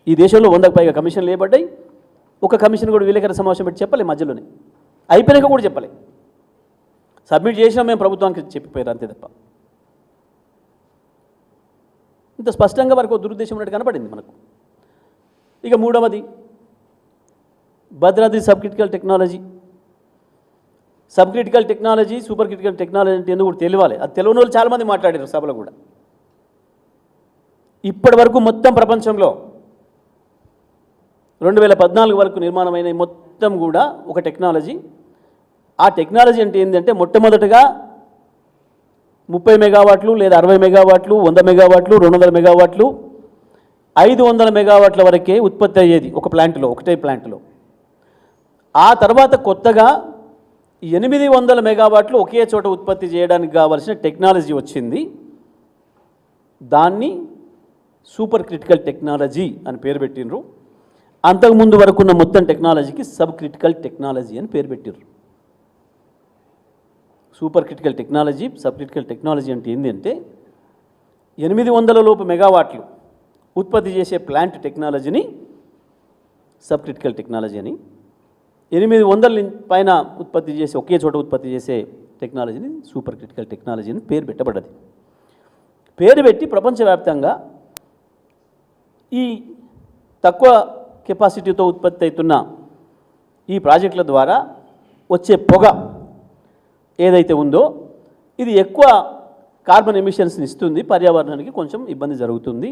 [SPEAKER 1] ఈ దేశంలో 100కు పైగా కమిషన్లు ఏబడ్డాయి. ఒక కమిషన్ కూడా విలేకరుల సమావేశం పెట్టి చెప్పలే, మధ్యలోనే అయిపోయినాక కూడా చెప్పలే. సబ్మిట్ చేసినా మేము ప్రభుత్వానికి చెప్పిపోయారు అంతే తప్ప. ఇంత స్పష్టంగా వారికి దురుద్దేశం ఉన్నట్టు కనపడింది మనకు. ఇక మూడవది Bhadradri sub critical technology. Sub critical technology, super critical technology అంటే ఎందుకు కూడా తెలియాలి. అది తెలియని వాళ్ళు చాలామంది మాట్లాడారు సభలో కూడా. ఇప్పటి వరకు మొత్తం ప్రపంచంలో 2014 వరకు నిర్మాణమైన మొత్తం కూడా ఒక టెక్నాలజీ. ఆ టెక్నాలజీ అంటే ఏంటంటే మొట్టమొదటగా 30 మెగావాట్లు లేదా 60 మెగావాట్లు, 100 మెగావాట్లు, 200 మెగావాట్లు, 500 మెగావాట్ల వరకే ఉత్పత్తి అయ్యేది ఒక ప్లాంట్లో, ఒకటే ప్లాంట్లో. ఆ తర్వాత కొత్తగా 800 మెగావాట్లు ఒకే చోట ఉత్పత్తి చేయడానికి కావాల్సిన టెక్నాలజీ వచ్చింది. దాన్ని సూపర్ క్రిటికల్ టెక్నాలజీ అని పేరు పెట్టినరు. అంతకుముందు వరకు ఉన్న మొత్తం టెక్నాలజీకి సబ్ క్రిటికల్ టెక్నాలజీ అని పేరు పెట్టినరు. Super critical technology, sub critical technology అంటే ఏంటంటే 800 లోపు మెగావాట్లు ఉత్పత్తి చేసే ప్లాంట్ టెక్నాలజీని సబ్ క్రిటికల్ టెక్నాలజీ అని, 800 పైన ఉత్పత్తి చేసే ఒకే చోట ఉత్పత్తి చేసే టెక్నాలజీని సూపర్ క్రిటికల్ టెక్నాలజీ అని పేరు పెట్టబడ్డది. పేరు పెట్టి ప్రపంచవ్యాప్తంగా ఈ తక్కువ కెపాసిటీతో ఉత్పత్తి అవుతున్న ఈ ప్రాజెక్టుల ద్వారా వచ్చే పొగ ఏదైతే ఉందో ఇది ఎక్కువ కార్బన్ ఎమిషన్స్ని ఇస్తుంది, పర్యావరణానికి కొంచెం ఇబ్బంది జరుగుతుంది,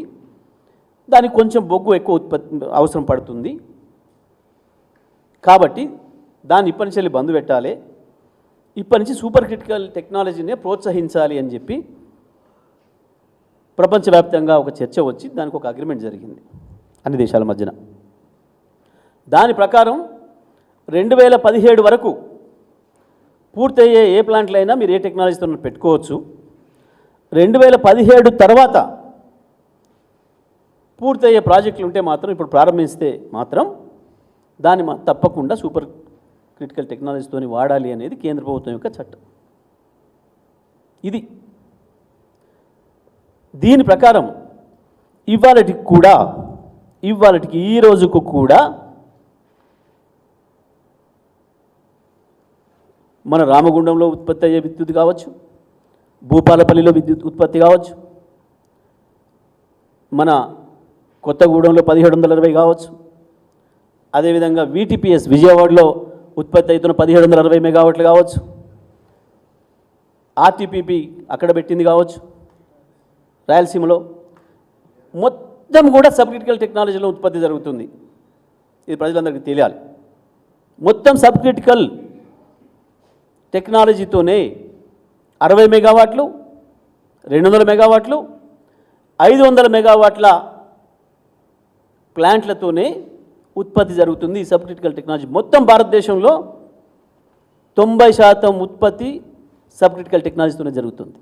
[SPEAKER 1] దానికి కొంచెం బొగ్గు ఎక్కువ ఉత్పత్తి అవసరం పడుతుంది. కాబట్టి దాన్ని ఇప్పటి నుంచి బంద్ పెట్టాలి, ఇప్పటి నుంచి సూపర్ క్రిటికల్ టెక్నాలజీనే ప్రోత్సహించాలి అని చెప్పి ప్రపంచవ్యాప్తంగా ఒక చర్చ వచ్చి దానికి ఒక అగ్రిమెంట్ జరిగింది అన్ని దేశాల మధ్యన. దాని ప్రకారం 2017 వరకు పూర్తయ్యే ఏ ప్లాంట్లు అయినా మీరు ఏ టెక్నాలజీతో పెట్టుకోవచ్చు. 2017 తర్వాత పూర్తయ్యే ప్రాజెక్టులు ఉంటే మాత్రం, ఇప్పుడు ప్రారంభిస్తే మాత్రం దాన్ని తప్పకుండా సూపర్ క్రిటికల్ టెక్నాలజీతో వాడాలి అనేది కేంద్ర ప్రభుత్వం యొక్క చట్టం. ఇది దీని ప్రకారం ఇవాళటికి ఈ రోజుకు కూడా మన రామగుండంలో ఉత్పత్తి అయ్యే విద్యుత్ కావచ్చు, భూపాలపల్లిలో విద్యుత్ ఉత్పత్తి కావచ్చు, మన కొత్తగూడెంలో 1720 కావచ్చు, అదేవిధంగా వీటీపీఎస్ విజయవాడలో ఉత్పత్తి అవుతున్న 1760 మెగావాట్లు కావచ్చు, ఆర్టీపీపీ అక్కడ పెట్టింది కావచ్చు, రాయలసీమలో మొత్తం కూడా సబ్ క్రిటికల్ టెక్నాలజీలో ఉత్పత్తి జరుగుతుంది. ఇది ప్రజలందరికీ తెలియాలి. మొత్తం సబ్ క్రిటికల్ టెక్నాలజీతోనే 60 మెగావాట్లు, 200 మెగావాట్లు, 500 మెగావాట్ల ప్లాంట్లతోనే ఉత్పత్తి జరుగుతుంది. ఈ సబ్ క్రిటికల్ టెక్నాలజీ మొత్తం భారతదేశంలో 90% ఉత్పత్తి సబ్ క్రిటికల్ టెక్నాలజీతోనే జరుగుతుంది.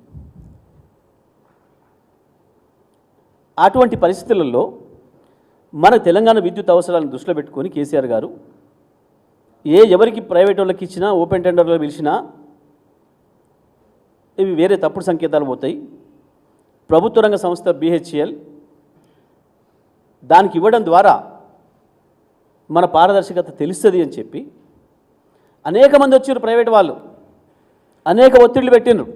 [SPEAKER 1] అటువంటి పరిస్థితులలో మన తెలంగాణ విద్యుత్ అవసరాలను దృష్టిలో పెట్టుకొని కేసీఆర్ గారు ఎవరికి ప్రైవేట్ వాళ్ళకి ఇచ్చినా, ఓపెన్ టెండర్లో పిలిచినా ఇవి వేరే తప్పుడు సంకేతాలు పోతాయి. ప్రభుత్వ రంగ సంస్థ బిహెచ్ఎల్ దానికి ఇవ్వడం ద్వారా మన పారదర్శకత తెలుస్తుంది అని చెప్పి అనేక మంది వచ్చారు. ప్రైవేట్ వాళ్ళు అనేక ఒత్తిళ్లు పెట్టినరు.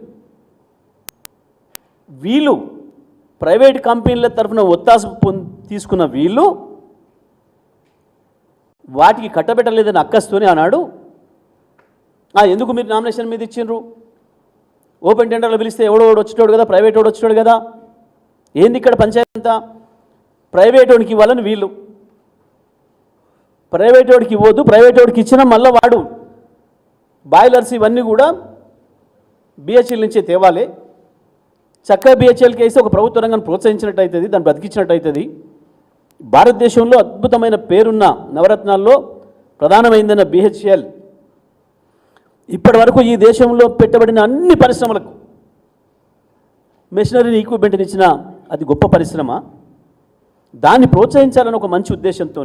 [SPEAKER 1] వీళ్ళు ప్రైవేట్ కంపెనీల తరఫున ఒత్తాసు తీసుకున్న వీళ్ళు వాటికి కట్టబెట్టలేదని అక్కస్తూనే అన్నాడు, ఎందుకు మీరు నామినేషన్ మీద ఇచ్చిండ్రు, ఓపెన్ టెండర్లో పిలిస్తే ఎవడో వచ్చేటోడు కదా, ప్రైవేట్ వాడు వచ్చేటోడు కదా, ఏంది ఇక్కడ పంచాయతీ అంతా, ప్రైవేట్ వాడికి ఇవ్వాలని వీళ్ళు, ప్రైవేట్ వాడికి ఇవ్వద్దు, ప్రైవేట్ వాడికి ఇచ్చినా మళ్ళీ వాడు బాయిలర్స్ ఇవన్నీ కూడా బిహెచ్ఎల్ నుంచే తేవాలి. చక్కగా బిహెచ్ఎల్కి వేసి ఒక ప్రభుత్వ రంగాన్ని ప్రోత్సహించినట్టు అవుతుంది, దాన్ని బ్రతికించినట్టు అవుతుంది. భారతదేశంలో అద్భుతమైన పేరున్న నవరత్నాల్లో ప్రధానమైందన్న బిహెచ్ఎల్ ఇప్పటి వరకు ఈ దేశంలో పెట్టబడిన అన్ని పరిశ్రమలకు మెషినరీ ఈక్విప్మెంట్ని ఇచ్చిన అది గొప్ప పరిశ్రమ. దాన్ని ప్రోత్సహించాలని ఒక మంచి ఉద్దేశంతో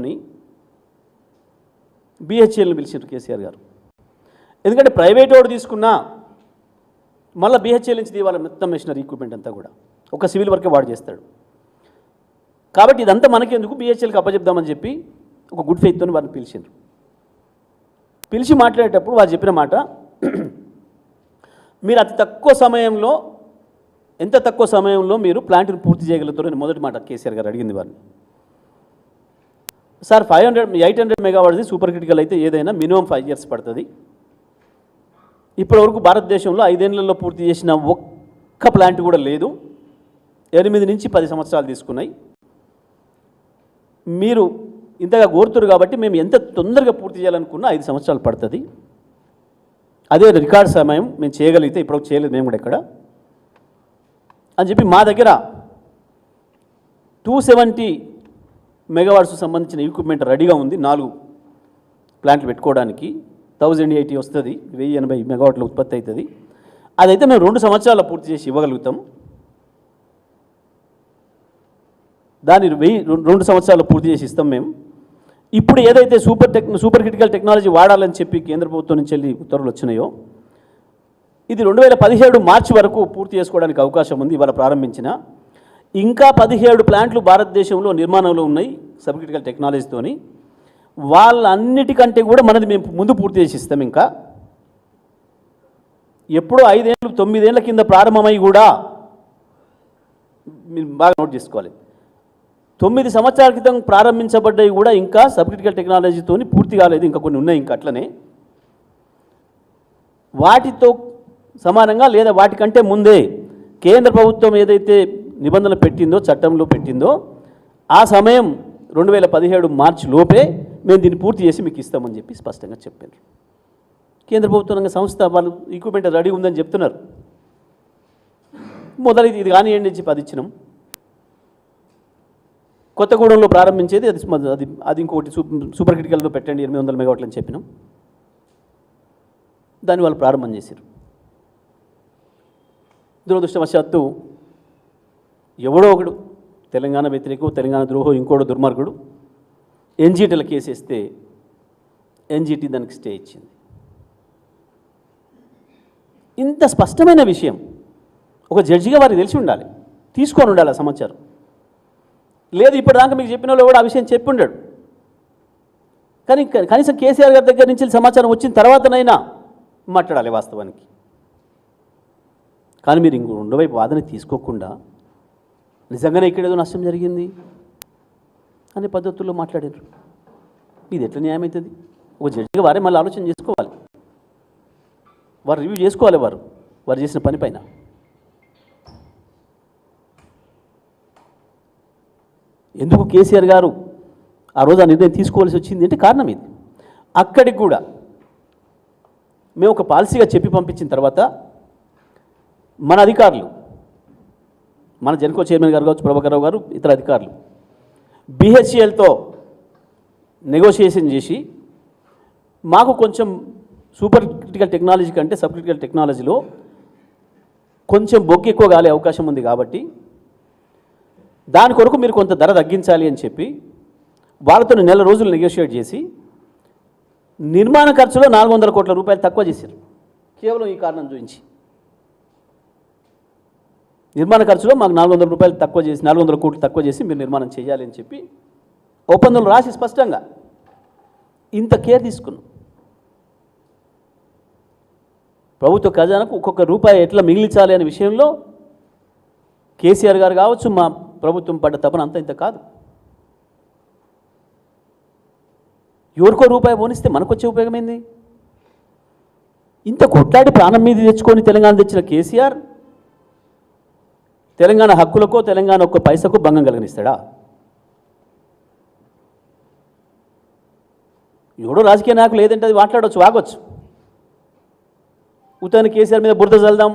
[SPEAKER 1] బిహెచ్ఎల్ని పిలిచారు కేసీఆర్ గారు. ఎందుకంటే ప్రైవేట్ వాడు తీసుకున్నా మళ్ళీ బిహెచ్ఎల్ నుంచి తీయాలి మొత్తం మెషినరీ ఈక్విప్మెంట్ అంతా కూడా, ఒక సివిల్ వర్కే వాడు చేస్తాడు. కాబట్టి ఇదంతా మనకెందుకు, బిహెచ్ఎల్కి అప్పచెప్దామని చెప్పి ఒక గుడ్ ఫెయిత్తో వారిని పిలిచారు. పిలిచి మాట్లాడేటప్పుడు వారు చెప్పిన మాట, మీరు అతి తక్కువ సమయంలో ఎంత తక్కువ సమయంలో మీరు ప్లాంట్ని పూర్తి చేయగలుగుతారని మొదటి మాట కేసీఆర్ గారు అడిగింది వారిని. సార్ 800 మెగావాట్స్ సూపర్ క్రిటికల్ అయితే ఏదైనా మినిమం 5 years పడుతుంది. ఇప్పటివరకు భారతదేశంలో 5 ఏళ్లలో పూర్తి చేసిన ఒక్క ప్లాంట్ కూడా లేదు. 8 నుంచి 10 సంవత్సరాలు తీసుకున్నాయి. మీరు ఇంతగా కోరుతురు కాబట్టి మేము ఎంత తొందరగా పూర్తి చేయాలనుకున్నా 5 సంవత్సరాలు పడుతుంది. అదే రికార్డ్ సమయం మేము చేయగలిగితే ఇప్పుడు చేయలేదు మేము కూడా ఎక్కడ అని చెప్పి మా దగ్గర 270 మెగావాట్స్ సంబంధించిన ఎక్విప్మెంట్ రెడీగా ఉంది. 4 ప్లాంట్లు పెట్టుకోవడానికి 1080 వస్తుంది, 1080 మెగావాట్ల ఉత్పత్తి అవుతుంది. అదైతే మేము 2 సంవత్సరాలు పూర్తి చేసి ఇవ్వగలుగుతాం. దాన్ని 2 సంవత్సరాలు పూర్తి చేసి ఇస్తాం మేము. ఇప్పుడు ఏదైతే సూపర్ క్రిటికల్ టెక్నాలజీ వాడాలని చెప్పి కేంద్ర ప్రభుత్వం నుంచి వెళ్ళి ఉత్తర్వులు వచ్చినాయో ఇది 2017 మార్చి వరకు పూర్తి చేసుకోవడానికి అవకాశం ఉంది. ఇవాళ ప్రారంభించిన ఇంకా 17 ప్లాంట్లు భారతదేశంలో నిర్మాణంలో ఉన్నాయి సబ్ క్రిటికల్ టెక్నాలజీతోని. వాళ్ళన్నిటికంటే కూడా మనది మేము ముందు పూర్తి చేసి ఇస్తాం. ఇంకా ఎప్పుడో 5 ఏళ్ళు 9 ఏళ్ల కింద ప్రారంభమై కూడా మీరు బాగా నోట్ చేసుకోవాలి, 9 సంవత్సరాల క్రితం ప్రారంభించబడ్డాయి కూడా ఇంకా సబ్ క్రిటికల్ టెక్నాలజీతోని పూర్తి కాలేదు. ఇంకా కొన్ని ఉన్నాయి ఇంకా అట్లనే. వాటితో సమానంగా లేదా వాటికంటే ముందే కేంద్ర ప్రభుత్వం ఏదైతే నిబంధనలు పెట్టిందో చట్టంలో పెట్టిందో ఆ సమయం 2017 మార్చి లోపే మేము దీన్ని పూర్తి చేసి మీకు ఇస్తామని చెప్పి స్పష్టంగా చెప్పారు. కేంద్ర ప్రభుత్వ రంగ సంస్థ వాళ్ళు ఈక్విప్మెంట్ రెడీ ఉందని చెప్తున్నారు. మొదలు ఇది కానివ్వండి అని చెప్పి అది ఇచ్చినాం. కొత్తగూడెంలో ప్రారంభించేది అది ఇంకోటి సూపర్ క్రిటికల్లో పెట్టండి 800 మెగావాట్లు అని చెప్పినాం. దాన్ని వాళ్ళు ప్రారంభం చేశారు. దురదృష్టవశాత్తు ఎవడో ఒకడు తెలంగాణ వ్యతిరేకం, తెలంగాణ ద్రోహం, ఇంకోడు దుర్మార్గుడు ఎన్జీటీల కేసు వేస్తే ఎన్జీటీ దానికి స్టే ఇచ్చింది. ఇంత స్పష్టమైన విషయం ఒక జడ్జిగా వారికి తెలిసి ఉండాలి, తీసుకొని ఉండాలి ఆ సమాచారం. లేదు ఇప్పటిదాకా మీకు చెప్పిన వాళ్ళు కూడా ఆ విషయం చెప్పి ఉండాడు. కానీ కనీసం కేసీఆర్ గారి దగ్గర నుంచి సమాచారం వచ్చిన తర్వాతనైనా మాట్లాడాలి వాస్తవానికి. కానీ మీరు ఇంకో రెండో వైపు వాదన తీసుకోకుండా నిజంగానే ఇక్కడ ఏదో నష్టం జరిగింది అనే పద్ధతుల్లో మాట్లాడారు. ఇది ఎట్లా న్యాయం అవుతుంది? ఒక జడ్జిగా వారే మళ్ళీ ఆలోచన చేసుకోవాలి, వారు రివ్యూ చేసుకోవాలి వారు చేసిన పని పైన. ఎందుకు కేసీఆర్ గారు ఆ రోజు ఆ నిర్ణయం తీసుకోవాల్సి వచ్చింది అంటే కారణం ఇది. అక్కడికి కూడా మేము ఒక పాలసీగా చెప్పి పంపించిన తర్వాత మన అధికారులు, మన జెన్కో చైర్మన్ గారు కావచ్చు, ప్రభాకర్ రావు గారు, ఇతర అధికారులు బిహెచ్ఎల్తో నెగోషియేషన్ చేసి మాకు కొంచెం సూపర్ క్రిటికల్ టెక్నాలజీ కంటే సబ్ క్రిటికల్ టెక్నాలజీలో కొంచెం బొగ్గు ఎక్కువ కాలే అవకాశం ఉంది కాబట్టి దాని కొరకు మీరు కొంత ధర తగ్గించాలి అని చెప్పి వాళ్ళతో నెల రోజులు నెగోషియేట్ చేసి నిర్మాణ ఖర్చులో 400 కోట్ల రూపాయలు తక్కువ చేశారు. కేవలం ఈ కారణం చూపించి నిర్మాణ ఖర్చులో మాకు 400 రూపాయలు తక్కువ చేసి 400 కోట్లు తక్కువ చేసి మీరు నిర్మాణం చేయాలి అని చెప్పి ఒప్పందంలో రాసి స్పష్టంగా ఇంత కేర్ తీసుకున్నాం. ప్రభుత్వ ఖజానాకు ఒక్కొక్క రూపాయి ఎట్లా మిగిలించాలి అనే విషయంలో కేసీఆర్ గారు కావచ్చు, మా ప్రభుత్వం పడ్డ తపన అంత ఇంత కాదు. ఎవరికో రూపాయి పోనిస్తే మనకొచ్చే ఉపయోగం ఏంది? ఇంత కొట్లాడి ప్రాణం మీద తెచ్చుకొని తెలంగాణ తెచ్చిన కేసీఆర్ తెలంగాణ హక్కులకో తెలంగాణ ఒక్క పైసకు భంగం కలిగిస్తాడా? ఎవడో రాజకీయ నాయకులు లేదంటే అది మాట్లాడవచ్చు, వాగొచ్చు. ఉత్తరాని కేసీఆర్ మీద బురద చల్దాం,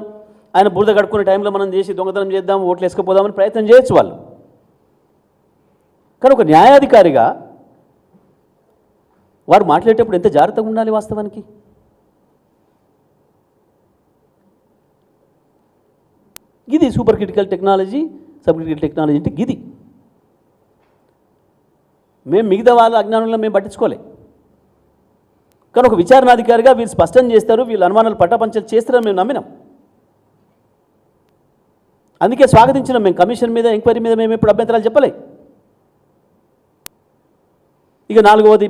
[SPEAKER 1] ఆయన బురద కడుక్కునే టైంలో మనం చేసి దొంగతనం చేద్దాం, ఓట్లు వేసుకుపోదామని ప్రయత్నం చేయొచ్చు వాళ్ళు. కానీ ఒక న్యాయాధికారిగా వారు మాట్లాడేటప్పుడు ఎంత జాగ్రత్తగా ఉండాలి వాస్తవానికి. గిది super critical technology, sub critical technology అంటే గిది. మేము మిగతా వాళ్ళ అజ్ఞానంలో మేము పట్టించుకోలే. కానీ ఒక విచారణాధికారిగా వీళ్ళు స్పష్టం చేస్తారు, వీళ్ళు అనుమానాలు పట్టపంచలు చేస్తారని మేము నమ్మినాం. అందుకే స్వాగతించినాం. మేము కమిషన్ మీద ఎంక్వైరీ మీద మేము ఎప్పుడు అభ్యంతరాలు చెప్పలే. ఇక 4వది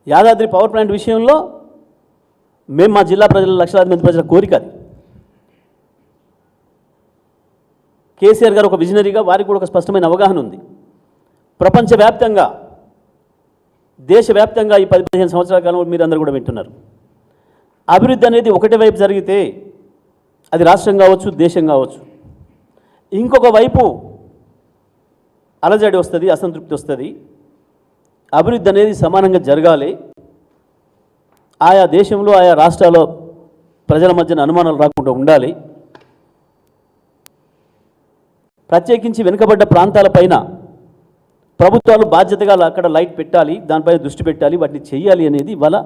[SPEAKER 1] యాదాద్రి పవర్ ప్లాంట్ విషయంలో మేము మా జిల్లా ప్రజల లక్షలాది మంది ప్రజల కోరిక అది. కేసీఆర్ గారు ఒక విజనరీగా వారికి కూడా ఒక స్పష్టమైన అవగాహన ఉంది. ప్రపంచవ్యాప్తంగా దేశవ్యాప్తంగా ఈ 10-15 సంవత్సరాల కాలంలో మీరు అందరూ కూడా వింటున్నారు. అభివృద్ధి అనేది ఒకటే వైపు జరిగితే అది రాష్ట్రం కావచ్చు, దేశం కావచ్చు. ఇంకొక వైపు అలజడి వస్తుంది, అసంతృప్తి వస్తుంది. అభివృద్ధి అనేది సమానంగా జరగాలి. ఆయా దేశంలో ఆయా రాష్ట్రాల్లో ప్రజల మధ్యన అనుమానాలు రాకుండా ఉండాలి. ప్రత్యేకించి వెనుకబడ్డ ప్రాంతాలపైన ప్రభుత్వాలు బాధ్యతగా అక్కడ లైట్ పెట్టాలి, దానిపైన దృష్టి పెట్టాలి, వాటిని చేయాలి అనేది ఇవాళ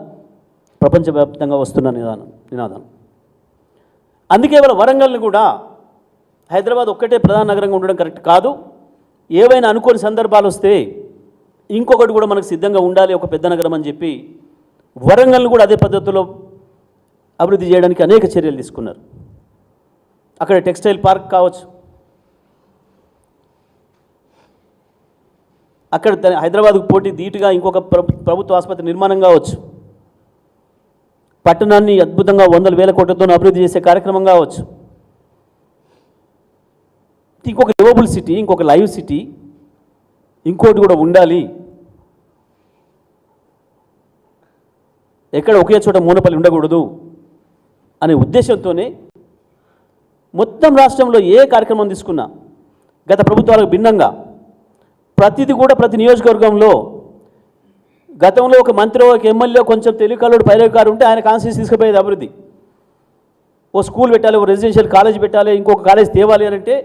[SPEAKER 1] ప్రపంచవ్యాప్తంగా వస్తున్న నినాదం. అందుకే ఇవాళ వరంగల్ని కూడా హైదరాబాద్ ఒక్కటే ప్రధాన నగరంగా ఉండడం కరెక్ట్ కాదు. ఏవైనా అనుకోని సందర్భాలు వస్తే ఇంకొకటి కూడా మనకు సిద్ధంగా ఉండాలి, ఒక పెద్ద నగరం అని చెప్పి వరంగల్ని కూడా అదే పద్ధతిలో అభివృద్ధి చేయడానికి అనేక చర్యలు తీసుకున్నారు. అక్కడ టెక్స్టైల్ పార్క్ కావచ్చు, అక్కడ హైదరాబాద్కు పోటీ ధీటుగా ఇంకొక ప్రభుత్వ ఆసుపత్రి నిర్మాణం కావచ్చు, పట్టణాన్ని అద్భుతంగా 100,000 కోట్లతో అభివృద్ధి చేసే కార్యక్రమం కావచ్చు, ఇంకొక లివబుల్ సిటీ, ఇంకొక లైవ్ సిటీ, ఇంకోటి కూడా ఉండాలి. ఎక్కడ ఒకే చోట మూనపల్లి ఉండకూడదు అనే ఉద్దేశంతోనే మొత్తం రాష్ట్రంలో ఏ కార్యక్రమం తీసుకున్నా గత ప్రభుత్వాలకు భిన్నంగా ప్రతిది కూడా ప్రతి నియోజకవర్గంలో గతంలో ఒక మంత్రి, ఒక ఎమ్మెల్యే కొంచెం తెలివికల్లుడు పైరవికారు ఉంటే ఆయన కాన్స్టిట్యూన్సీ తీసుకుపోయేది అభివృద్ధి. ఓ స్కూల్ పెట్టాలి, ఓ రెసిడెన్షియల్ కాలేజ్ పెట్టాలి, ఇంకొక కాలేజ్ తేవాలి అని అంటే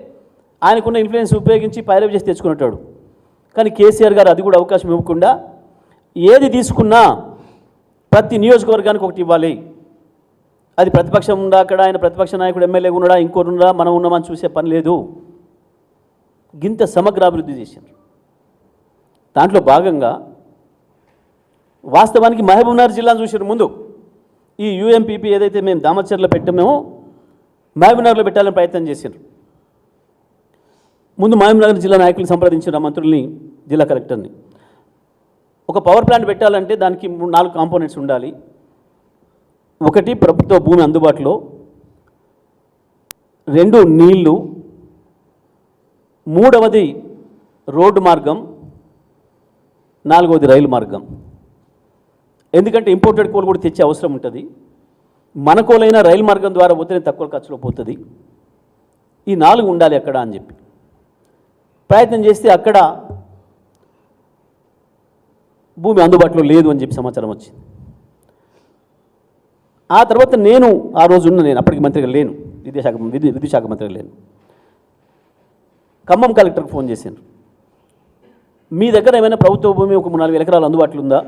[SPEAKER 1] ఆయనకున్న ఇన్ఫ్లుయెన్స్ ఉపయోగించి పైరవి చేసి తెచ్చుకున్నట్టాడు. కానీ కేసీఆర్ గారు అది కూడా అవకాశం ఇవ్వకుండా ఏది తీసుకున్నా ప్రతి నియోజకవర్గానికి ఒకటి ఇవ్వాలి. అది ప్రతిపక్షం ఉందా, అక్కడ ఆయన ప్రతిపక్ష నాయకుడు ఎమ్మెల్యే ఉన్నాడా, ఇంకోటి ఉన్నాడా, మనం ఉన్నామని చూసే పని లేదు. గింత సమగ్ర అభివృద్ధి చేశారు. దాంట్లో భాగంగా వాస్తవానికి మహబూబ్నగర్ జిల్లాను చూసారు. ముందు ఈ యూఎంపీపీ ఏదైతే మేము దామచర్లో పెట్టామో మహబూబ్నగర్లో పెట్టాలని ప్రయత్నం చేశారు. ముందు మహబూబ్నగర్ జిల్లా నాయకులు సంప్రదించిన మంత్రుల్ని, జిల్లా కలెక్టర్ని. ఒక పవర్ ప్లాంట్ పెట్టాలంటే దానికి 4 కాంపోనెంట్స్ ఉండాలి. ఒకటి ప్రభుత్వ భూమి అందుబాటులో, 2 నీళ్లు, 3వది రోడ్డు మార్గం, 4వది రైలు మార్గం. ఎందుకంటే ఇంపోర్టెడ్ కోల్ కూడా తెచ్చే అవసరం ఉంటుంది. మన కోలైనా రైలు మార్గం ద్వారా పోతేనే తక్కువ ఖర్చులో పోతుంది. ఈ 4 ఉండాలి అక్కడ అని చెప్పి ప్రయత్నం చేస్తే అక్కడ భూమి అందుబాటులో లేదు అని చెప్పి సమాచారం వచ్చింది. ఆ తర్వాత నేను ఆ రోజు నేను అప్పటికి మంత్రిగా లేను, విద్యుత్ శాఖ మంత్రిగా లేను. ఖమ్మం కలెక్టర్కి ఫోన్ చేశాను. మీ దగ్గర ఏమైనా ప్రభుత్వ భూమి ఒక 3-4 ఎకరాలు అందుబాటులో ఉందా?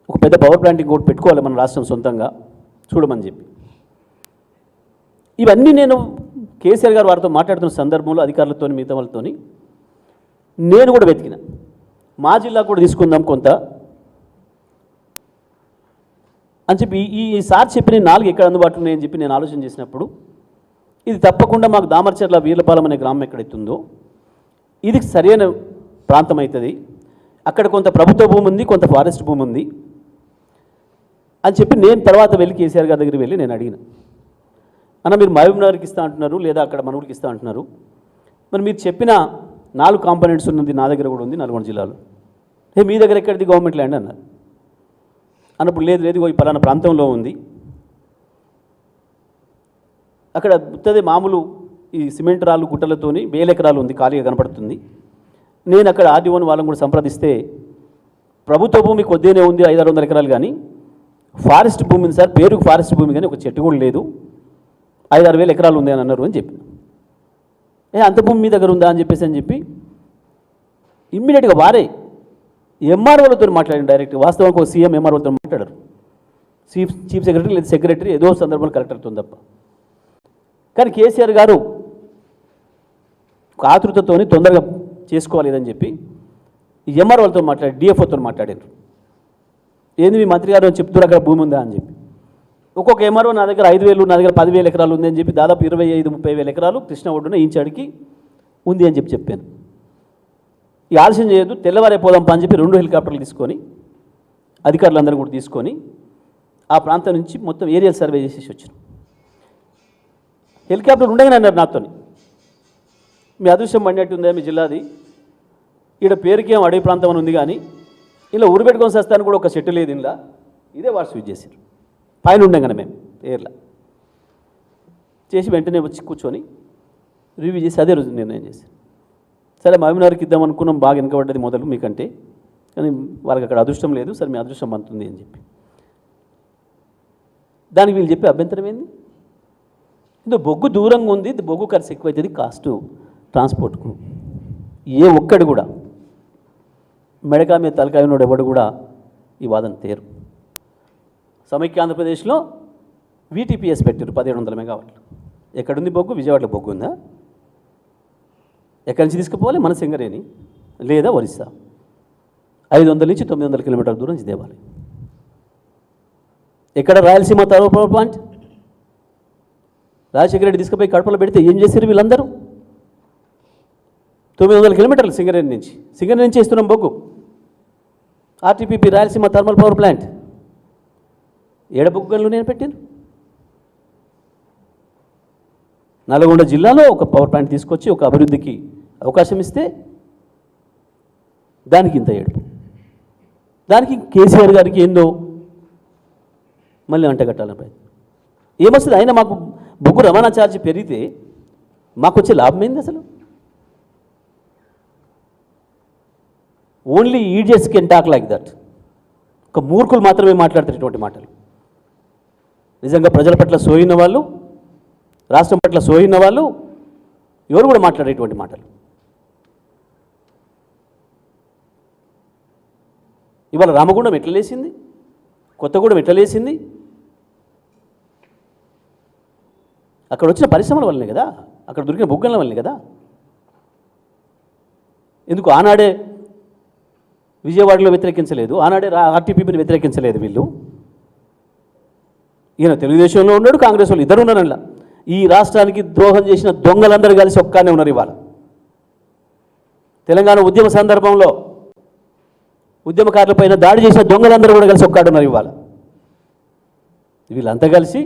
[SPEAKER 1] ఒక పెద్ద పవర్ ప్లాంట్ ఇంకోటి పెట్టుకోవాలి మన రాష్ట్రం సొంతంగా, చూడమని చెప్పి. ఇవన్నీ నేను కేసీఆర్ గారు వారితో మాట్లాడుతున్న సందర్భంలో అధికారులతో మిగతా వాళ్ళతో నేను కూడా వెతికిన. మా జిల్లా కూడా తీసుకుందాం కొంత అని చెప్పి ఈసారి చెప్పిన 4 ఎక్కడ అందుబాటులో ఉన్నాయని చెప్పి నేను ఆలోచన చేసినప్పుడు ఇది తప్పకుండా మాకు దామర్చర్ల వీర్లపాలెం అనే గ్రామం ఎక్కడైతుందో ఇది సరైన ప్రాంతం అవుతుంది. అక్కడ కొంత ప్రభుత్వ భూమి ఉంది, కొంత ఫారెస్ట్ భూమి ఉంది అని చెప్పి నేను తర్వాత వెళ్ళి కేసీఆర్ గారి దగ్గరికి వెళ్ళి నేను అడిగిన, అన్న మీరు మహబూబ్నగర్కి ఇస్తా అంటున్నారు, లేదా అక్కడ మన ఊరికి ఇస్తా అంటున్నారు, మరి మీరు చెప్పిన 4 కాంపోనెంట్స్ ఉన్నది నా దగ్గర కూడా ఉంది నల్గొండ జిల్లాలో, మీ దగ్గర ఎక్కడిది గవర్నమెంట్ ల్యాండ్ అన్నారు. అన్నప్పుడు లేదు ఈ పలానా ప్రాంతంలో ఉంది, అక్కడ ఉత్తదే మామూలు ఈ సిమెంట్ రాళ్ళు గుట్టలతోని 1000 ఎకరాలు ఉంది, ఖాళీగా కనపడుతుంది. నేను అక్కడ ఆర్డీఓని వాళ్ళని కూడా సంప్రదిస్తే ప్రభుత్వ భూమి కొద్దిగానే ఉంది, 500-600 ఎకరాలు, కానీ ఫారెస్ట్ భూమి ఉంది సార్, పేరుకు ఫారెస్ట్ భూమి కానీ ఒక చెట్టు కూడా లేదు, 5-6 వేల ఎకరాలు ఉంది అని అన్నారు అని చెప్పి. అంత భూమి మీ దగ్గర ఉందా అని చెప్పి ఇమ్మీడియట్గా వారే ఎంఆర్ఓలతో మాట్లాడండి డైరెక్ట్. వాస్తవానికి ఒక సీఎం ఎంఆర్ఓలతో మాట్లాడారు, చీఫ్ సెక్రటరీ లేదా సెక్రటరీ ఏదో సందర్భంలో కలెక్టర్తో తప్ప. కానీ కేసీఆర్ గారు ఒక ఆతృతతోని తొందరగా చేసుకోవాలి అని చెప్పి ఎంఆర్ఓలతో మాట్లాడి డిఎఫ్ఓతో మాట్లాడారు. ఏంది మీ మంత్రి గారు చెప్తున్నారు అక్కడ భూమి ఉందా అని చెప్పి. ఒక్కొక్క ఎంఆర్ఓ నా దగ్గర 5,000, నా దగ్గర 10,000 ఎకరాలు ఉంది అని చెప్పి దాదాపు 25-30 వేల ఎకరాలు కృష్ణ ఒడ్డున ఇంచాడికి ఉంది అని చెప్పాను. ఈ ఆలస్యం చేయొద్దు, తెల్లవారే పోదాం అని చెప్పి 2 హెలికాప్టర్లు తీసుకొని అధికారులందరూ కూడా తీసుకొని ఆ ప్రాంతం నుంచి మొత్తం ఏరియల్ సర్వే చేసేసి వచ్చాను. హెలికాప్టర్ ఉండగానే అన్నారు నాతో, మీ అదృష్టం పడినట్టుందా మీ జిల్లాది, ఇక్కడ పేరుకేం అడవి ప్రాంతం అని ఉంది కానీ ఇలా ఊరు పెట్టుకొని వస్తాను కూడా ఒక చెట్టు లేదు ఇలా, ఇదే వాడు స్విచ్ చేశారు. పైన ఉండగానే మేము ఎయిర్లో చేసి వెంటనే వచ్చి కూర్చొని రివ్యూ చేసి అదే రోజు నిర్ణయం చేశాను. సరే మహబూబ్నగర్కి ఇద్దాం అనుకున్నాం, బాగా వెనకబడ్డది మొదలు మీకంటే, కానీ వాళ్ళకి అక్కడ అదృష్టం లేదు, సరే మీ అదృష్టం అంతుంది అని చెప్పి దానికి వీళ్ళు చెప్పి అభ్యంతరం ఏంది, ఇందులో బొగ్గు దూరంగా ఉంది, బొగ్గు ఖర్చు ఎక్కువైతుంది కాస్ట్ ట్రాన్స్పోర్ట్కు. ఏ ఒక్కడు కూడా మెడకా మీద తలకాయ ఉన్నాడు ఎవడు కూడా ఈ వాదన తేరు. సమైక్య ఆంధ్రప్రదేశ్లో VTPS పెట్టారు 1700 మెగావాట్లు. ఎక్కడుంది బొగ్గు? విజయవాడలో బొగ్గు ఉందా? ఎక్కడి నుంచి తీసుకుపోవాలి? మన సింగరేణి లేదా ఒరిస్సా. 500 నుంచి 900 కిలోమీటర్ల దూరం నుంచి తేవాలి. ఎక్కడ? Rayalaseema thermal power plant. Rajasekhara Reddy తీసుకుపోయి కడపలో పెడితే ఏం చేశారు వీళ్ళందరూ? 900 కిలోమీటర్లు సింగరేణి నుంచి ఇస్తున్నాం బొగ్గు. RTPP Rayalaseema thermal power plant ఏడ బొగ్గు గనులు నేను పెట్టాను. నల్గొండ జిల్లాలో ఒక పవర్ ప్లాంట్ తీసుకొచ్చి ఒక అభివృద్ధికి అవకాశం ఇస్తే దానికి ఇంత ఏడుపు. దానికి కేసీఆర్ గారికి ఏందో మళ్ళీ అంటగట్టాలని ప్రయత్నం. ఏమొస్తుంది? అయినా మాకు బొగ్గు రవాణా ఛార్జీ పెరిగితే మాకు వచ్చే లాభం ఏంది అసలు? Only idiots can talk like that. ఒక మూర్ఖులు మాత్రమే మాట్లాడతారు ఇటువంటి మాటలు. నిజంగా ప్రజల పట్ల సోయిన వాళ్ళు, రాష్ట్రం పట్ల సోయిన వాళ్ళు ఎవరు కూడా మాట్లాడేటువంటి మాటలు. ఇవాళ రామగుండం ఎట్లా లేచింది, కొత్తగూడెం ఎట్లా లేచింది? అక్కడ వచ్చిన పరిశ్రమల వల్లనే కదా, అక్కడ దొరికిన బొగ్గల వల్లనే కదా. ఎందుకు ఆనాడే విజయవాడలో వ్యతిరేకించలేదు, ఆనాడే RTPPని వ్యతిరేకించలేదు వీళ్ళు? ఈయన తెలుగుదేశంలో ఉన్నాడు, కాంగ్రెస్ వాళ్ళు ఇద్దరు ఉన్నారన్న. ఈ రాష్ట్రానికి ద్రోహం చేసిన దొంగలందరూ కలిసి ఒక్కనే ఉన్నారు ఇవాళ. తెలంగాణ ఉద్యమ సందర్భంలో ఉద్యమకారులపైన దాడి చేసిన దొంగలందరూ కూడా కలిసి ఒక్కడున్నారు ఇవాళ. వీళ్ళంతా కలిసి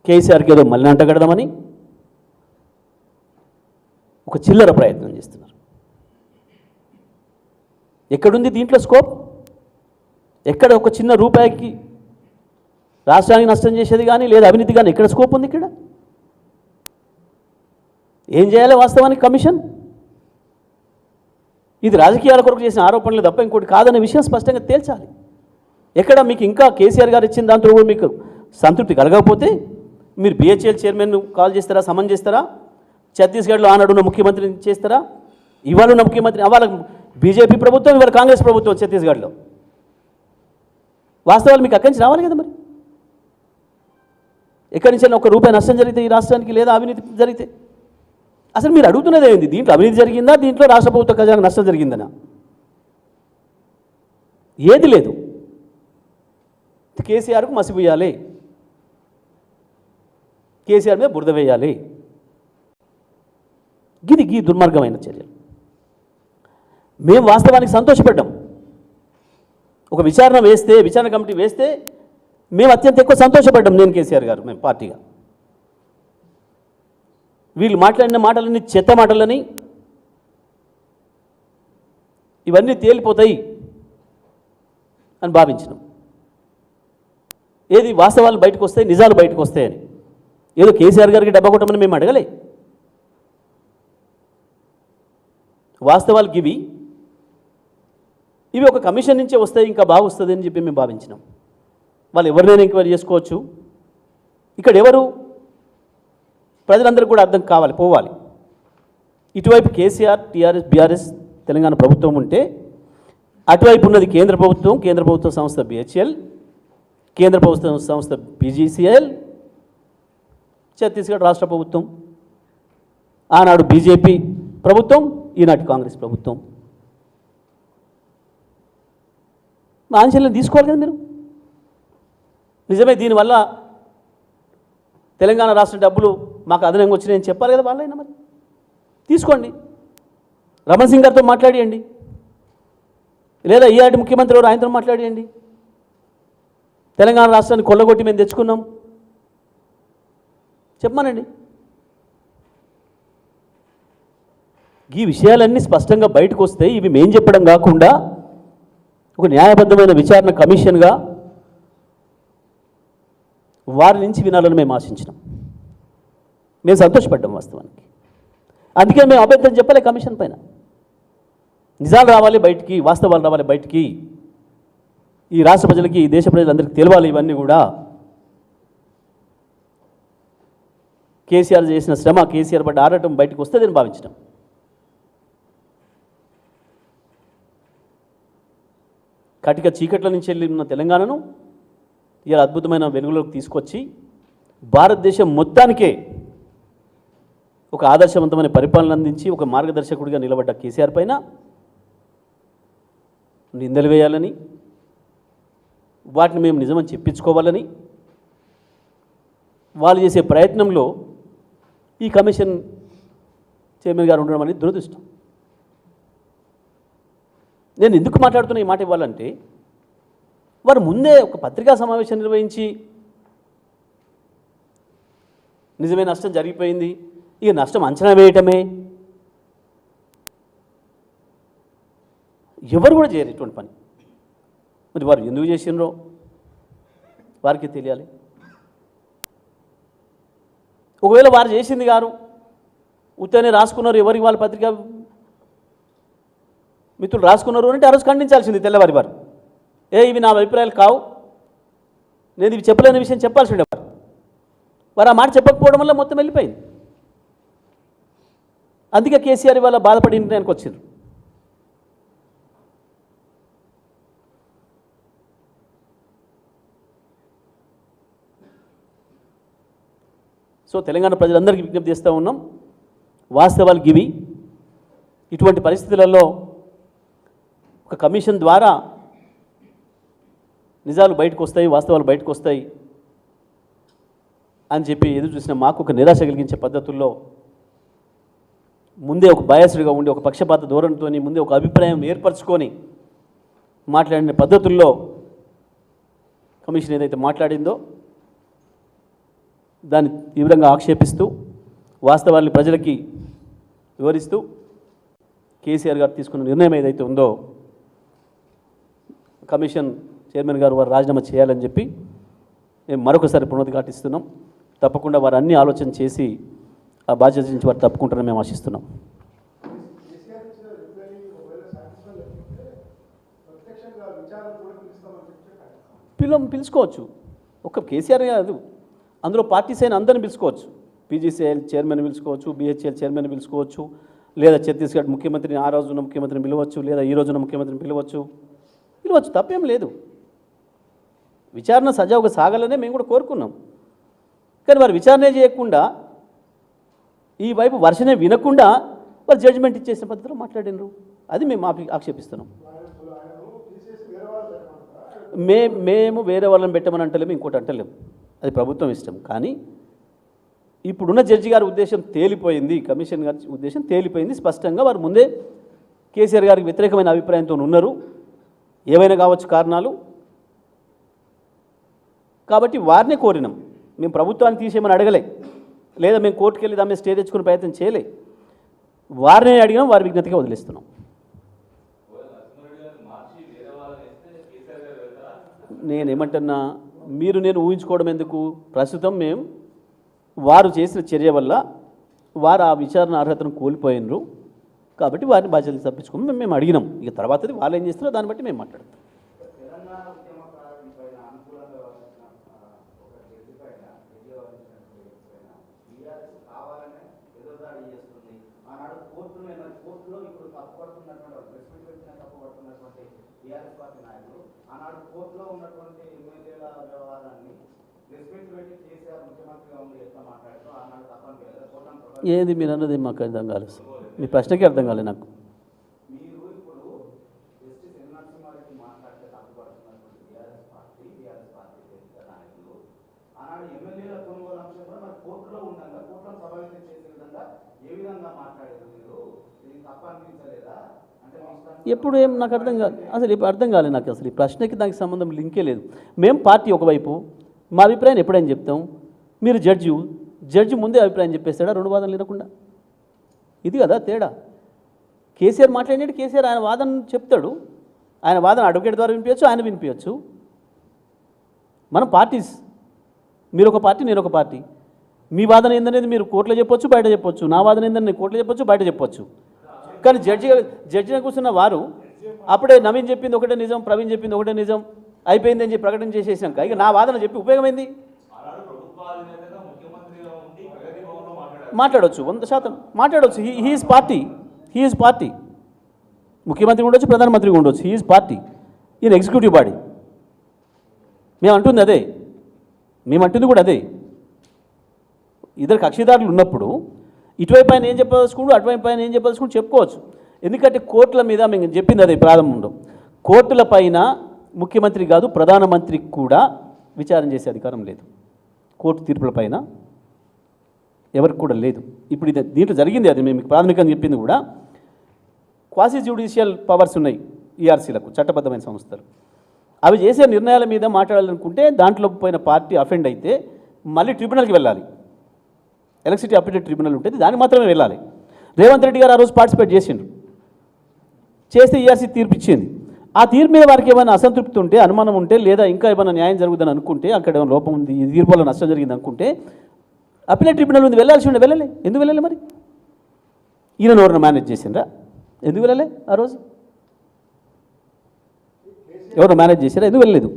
[SPEAKER 1] కేసీఆర్కి ఏదో మళ్ళీ అంటగడదామని ఒక చిల్లర ప్రయత్నం చేస్తున్నారు. ఎక్కడుంది దీంట్లో స్కోప్? ఎక్కడ ఒక చిన్న రూపాయికి రాష్ట్రానికి నష్టం చేసేది కానీ లేదా అవినీతి కానీ ఎక్కడ స్కోప్ ఉంది? ఇక్కడ ఏం చేయాలి వాస్తవానికి కమిషన్? ఇది రాజకీయాల కొరకు చేసిన ఆరోపణలు తప్ప ఇంకోటి కాదనే విషయం స్పష్టంగా తేల్చాలి. ఎక్కడ మీకు ఇంకా కేసీఆర్ గారు ఇచ్చిన దాంట్లో కూడా మీకు సంతృప్తి కలగకపోతే మీరు BHEL చైర్మన్ కాల్ చేస్తారా, సమన్ చేస్తారా? ఛత్తీస్గఢ్లో ఆనాడున్న ముఖ్యమంత్రిని చేస్తారా? ఇవాళ ఉన్న ముఖ్యమంత్రి, ఇవాళ బీజేపీ ప్రభుత్వం, ఇవాళ కాంగ్రెస్ ప్రభుత్వం ఛత్తీస్గఢ్లో. వాస్తవాలు మీకు అక్కడి నుంచి రావాలి కదా. మరి ఎక్కడి నుంచి ఒక రూపాయి నష్టం జరిగితే ఈ రాష్ట్రానికి లేదా అవినీతి జరిగితే అసలు మీరు అడుగుతున్నది ఏంది? దీంట్లో అవినీతి జరిగిందా, దీంట్లో రాష్ట్ర ప్రభుత్వ ఖజానాకు నష్టం జరిగిందనా? ఏది లేదు. కేసీఆర్కు మసిపోయాలి, కేసీఆర్ మీద బురద వేయాలి. గీ దుర్మార్గమైన చర్యలు. మేము వాస్తవానికి సంతోషపడ్డాం. ఒక విచారణ కమిటీ వేస్తే మేము అత్యంత ఎక్కువ సంతోషపడ్డాం. నేను, కేసీఆర్ గారు, మేము పార్టీగా. వీళ్ళు మాట్లాడిన మాటలన్నీ చెత్త మాటలని, ఇవన్నీ తేలిపోతాయి అని భావించినాం. ఏది వాస్తవాలు బయటకు వస్తాయి, నిజాలు బయటకు వస్తాయని. ఏదో కేసీఆర్ గారికి డబ్బా కొట్టమని మేము అడగలే. వాస్తవాలు ఇవి ఒక కమిషన్ నుంచే వస్తాయి, ఇంకా బాగా వస్తుంది అని చెప్పి మేము భావించినాం. వాళ్ళు ఎవరినైనా ఎంక్వైరీ చేసుకోవచ్చు. ఇక్కడ ఎవరు? ప్రజలందరికీ కూడా అర్థం కావాలి, పోవాలి. ఇటువైపు కేసీఆర్, TRS, BRS తెలంగాణ ప్రభుత్వం ఉంటే, అటువైపు ఉన్నది కేంద్ర ప్రభుత్వ సంస్థ BHEL, కేంద్ర ప్రభుత్వ సంస్థ PGCIL, ఛత్తీస్గఢ్ రాష్ట్ర ప్రభుత్వం, ఆనాడు బీజేపీ ప్రభుత్వం, ఈనాటి కాంగ్రెస్ ప్రభుత్వం. మా ఆంక్షలను తీసుకోవాలి కదా మీరు. నిజమే, దీనివల్ల తెలంగాణ రాష్ట్ర డబ్బులు మాకు అదనంగా వచ్చినాయని చెప్పాలి కదా వాళ్ళైనా. మరి తీసుకోండి, రమణ్ సింగ్ గారితో మాట్లాడియండి, లేదా ఈనాటి ముఖ్యమంత్రి ఎవరు ఆయనతో మాట్లాడియండి. తెలంగాణ రాష్ట్రాన్ని కొల్లగొట్టి మేము తెచ్చుకున్నాం చెప్పమానండి. ఈ విషయాలన్నీ స్పష్టంగా బయటకు వస్తాయి. ఇవి మేం చెప్పడం కాకుండా ఒక న్యాయబద్ధమైన విచారణ కమిషన్గా వారి నుంచి వినాలని మేము ఆశించినాం. మేము సంతోషపడ్డాం వాస్తవానికి. అందుకే మేము అభ్యంతరం చెప్పలే కమిషన్ పైన. నిజాలు రావాలి బయటికి, వాస్తవాలు రావాలి బయటికి, ఈ రాష్ట్ర ప్రజలకి, ఈ దేశ ప్రజలందరికీ తెలియాలి ఇవన్నీ కూడా. కేసీఆర్ చేసిన శ్రమ, కేసీఆర్ పడ్డ ఆరాటం బయటకు వస్తుందని భావించడం. కటిక చీకట్ల నుంచి వెళ్ళి ఉన్న తెలంగాణను ఇలా అద్భుతమైన వెలుగులోకి తీసుకొచ్చి భారతదేశం మొత్తానికే ఒక ఆదర్శవంతమైన పరిపాలన అందించి ఒక మార్గదర్శకుడిగా నిలబడ్డ కేసీఆర్ పైన నిందలు వేయాలని, వాటిని మేము నిజమని చెప్పించుకోవాలని వాళ్ళు చేసే ప్రయత్నంలో ఈ కమిషన్ చైర్మన్ గారు ఉండడం అనేది దురదృష్టం. నేను ఎందుకు మాట్లాడుతున్నా ఈ మాట ఇవ్వాలంటే, వారు ముందే ఒక పత్రికా సమావేశం నిర్వహించి నిజమే నష్టం జరిగిపోయింది, ఇక నష్టం అంచనా వేయటమే, ఎవరు కూడా చేయరు ఇటువంటి పని. మరి వారు ఎందుకు చేసినరో వారికి తెలియాలి. ఒకవేళ వారు చేసింది గారు ఉత్తనే రాసుకున్నారు, ఎవరికి వాళ్ళ పత్రికా మిత్రులు రాసుకున్నారు అంటే ఆ రోజు ఖండించాల్సింది తెల్లవారి వారు. ఇవి నా అభిప్రాయాలు కావు, నేను ఇవి చెప్పలేని విషయం చెప్పాల్సి ఉండేవారు. వారు ఆ మాట చెప్పకపోవడం వల్ల మొత్తం వెళ్ళిపోయింది. అందుకే కేసీఆర్ ఇవాళ బాధపడి నిర్ణయానికి వచ్చారు. సో తెలంగాణ ప్రజలందరికీ విజ్ఞప్తి చేస్తూ ఉన్నాం, వాస్తవాలు గివి. ఇటువంటి పరిస్థితులలో ఒక కమిషన్ ద్వారా నిజాలు బయటకు వస్తాయి, వాస్తవాలు బయటకు వస్తాయి అని చెప్పి ఎదురు చూసిన మాకు ఒక నిరాశ కలిగించే పద్ధతుల్లో ముందే ఒక బయాస్డ్గా ఉండి, ఒక పక్షపాత ధోరణితో ముందే ఒక అభిప్రాయం ఏర్పరచుకొని మాట్లాడిన పద్ధతుల్లో కమిషన్ ఏదైతే మాట్లాడిందో దాన్ని తీవ్రంగా ఆక్షేపిస్తూ, వాస్తవాన్ని ప్రజలకి వివరిస్తూ కేసీఆర్ గారు తీసుకున్న నిర్ణయం ఏదైతే ఉందో కమిషన్ చైర్మన్ గారు వారు రాజీనామా చేయాలని చెప్పి మేము మరొకసారి పునరుద్ఘాటిస్తున్నాం. తప్పకుండా వారు అన్ని ఆలోచన చేసి ఆ బాధ్యత నుంచి వారు తప్పుకుంటారని మేము ఆశిస్తున్నాం. పిలుచుకోవచ్చు, ఒక్క కేసీఆర్ కాదు, అందులో పార్టీస్ అయిన అందరిని పిలుచుకోవచ్చు. పీజీసీఎల్ చైర్మన్ పిలుచుకోవచ్చు, బీహెచ్ఎల్ చైర్మన్ పిలుచుకోవచ్చు, లేదా ఛత్తీస్గఢ్ ముఖ్యమంత్రిని, ఆ రోజున ముఖ్యమంత్రిని పిలవచ్చు, లేదా ఈ రోజున ముఖ్యమంత్రిని పిలవచ్చు, తప్పేం లేదు. విచారణ సజావుగా సాగాలనే మేము కూడా కోరుకున్నాం. కానీ వారు విచారణ చేయకుండా ఈ వైపు వర్షనే వినకుండా వారు జడ్జిమెంట్ ఇచ్చేసిన పద్ధతిలో మాట్లాడినారు. అది మేము ఆక్షేపిస్తున్నాం. మేము వేరే వాళ్ళని పెట్టమని అంటలేము, ఇంకోటి అంటలేము, అది ప్రభుత్వం ఇష్టం. కానీ ఇప్పుడున్న జడ్జి గారి ఉద్దేశం తేలిపోయింది, కమిషన్ గారి ఉద్దేశం తేలిపోయింది స్పష్టంగా. వారు ముందే కేసీఆర్ గారికి వ్యతిరేకమైన అభిప్రాయంతో ఉన్నారు, ఏవైనా కావచ్చు కారణాలు. కాబట్టి వారినే కోరినాం, మేము ప్రభుత్వాన్ని తీసేయమని అడగలే, లేదా మేము కోర్టుకు వెళ్ళి దాని మీద స్టే తెచ్చుకునే ప్రయత్నం చేయలే. వారినే అడిగినాం, వారి విజ్ఞతగా వదిలేస్తున్నాం. నేనేమంటున్నా, నేను ఊహించుకోవడం ఎందుకు, ప్రస్తుతం మేము వారు చేసిన చర్య వల్ల వారు ఆ విచారణ అర్హతను కోల్పోయినరు కాబట్టి వారిని బాధ్యతలు తప్పించుకోమని మేము అడిగినాం. ఇక తర్వాతది వాళ్ళు ఏం చేస్తారో దాన్ని బట్టి మేము మాట్లాడతాం. ఏది మీరు అన్నది మాకు అర్థం కాలేదు, మీ ప్రశ్నకి అర్థం కాలేదు నాకు. ఎప్పుడు ఏం నాకు అర్థం కాదు, అసలు ఇప్పుడు అర్థం కాలేదు నాకు. అసలు ఈ ప్రశ్నకి దానికి సంబంధం లింకే లేదు. మేము పార్టీ ఒకవైపు మా అభిప్రాయం ఎప్పుడైనా చెప్తాం, మీరు జడ్జి ముందే అభిప్రాయం చెప్పేస్తాడా రెండు వాదనలు వినకుండా? ఇది కదా తేడా. కేసీఆర్ మాట్లాడినట్టు కేసీఆర్ ఆయన వాదన చెప్తాడు, ఆయన వాదన అడ్వకేట్ ద్వారా వినిపించచ్చు, ఆయన వినిపించచ్చు. మనం పార్టీస్, మీరు ఒక పార్టీ నేను ఒక పార్టీ. మీ వాదన ఏందనేది మీరు కోర్టులో చెప్పొచ్చు, బయట చెప్పొచ్చు. నా వాదన ఏందని నేను కోర్టులో చెప్పొచ్చు, బయట చెప్పొచ్చు. కానీ జడ్జిగా కూర్చున్న వారు అప్పుడే నవీన్ చెప్పింది ఒకటే నిజం, ప్రవీణ్ చెప్పింది ఒకటే నిజం అయిపోయింది అని చెప్పి ప్రకటన చేసేసాక ఇక నా వాదన చెప్పి ఉపయోగమైంది? మాట్లాడవచ్చు, 100% మాట్లాడవచ్చు. He is party. ముఖ్యమంత్రి ఉండొచ్చు, ప్రధానమంత్రి ఉండొచ్చు. హీఈస్ పార్టీ, ఈయన ఎగ్జిక్యూటివ్ బాడీ. మేము అంటుంది కూడా అదే. ఇద్దరు కక్షిదారులు ఉన్నప్పుడు ఇటువైపు ఆయన ఏం చెప్పదలుచుకుంటూ అటువైపు ఆయన ఏం చెప్పదలుచుకుంటూ చెప్పుకోవచ్చు. ఎందుకంటే కోర్టుల మీద మేము చెప్పింది అదే ప్రారంభంలో, కోర్టుల పైన ముఖ్యమంత్రి కాదు ప్రధానమంత్రికి కూడా విచారణ చేసే అధికారం లేదు. కోర్టు తీర్పుల పైన ఎవరికి కూడా లేదు. ఇప్పుడు దీంట్లో జరిగింది అది మేము ప్రాథమికంగా చెప్పింది కూడా. క్వాసీ జ్యుడిషియల్ పవర్స్ ఉన్నాయి ఈఆర్సీలకు, చట్టబద్ధమైన సంస్థలు. అవి చేసే నిర్ణయాల మీద మాట్లాడాలనుకుంటే దాంట్లో పోయిన పార్టీ అఫెండ్ అయితే మళ్ళీ ట్రిబ్యునల్కి వెళ్ళాలి. ఎలక్ట్రిసిటీ అప్డేట్ ట్రిబ్యునల్ ఉంటుంది, దానికి మాత్రమే వెళ్ళాలి. రేవంత్ రెడ్డి గారు ఆ రోజు పార్టిసిపేట్ చేస్తే ఈఆర్సీ తీర్పు ఇచ్చింది. ఆ తీర్పు మీద వారికి ఏమైనా అసంతృప్తి ఉంటే, అనుమానం ఉంటే, లేదా ఇంకా ఏమైనా న్యాయం జరుగుతుందని అనుకుంటే, అక్కడ ఏమైనా లోపం ఉంది, ఈ తీర్పు వల్ల నష్టం జరిగింది అనుకుంటే అప్పీలేట్ ట్రిబ్యునల్ ఉంది, వెళ్ళాల్సి ఉండే. వెళ్ళలే. ఎందుకు వెళ్ళలే? మరి ఈయన ఎవరిని మేనేజ్ చేసిండ్రా? ఎందుకు వెళ్ళలే? ఆ రోజు ఎవరు మేనేజ్ చేశారా? ఎందుకు వెళ్ళలేదు?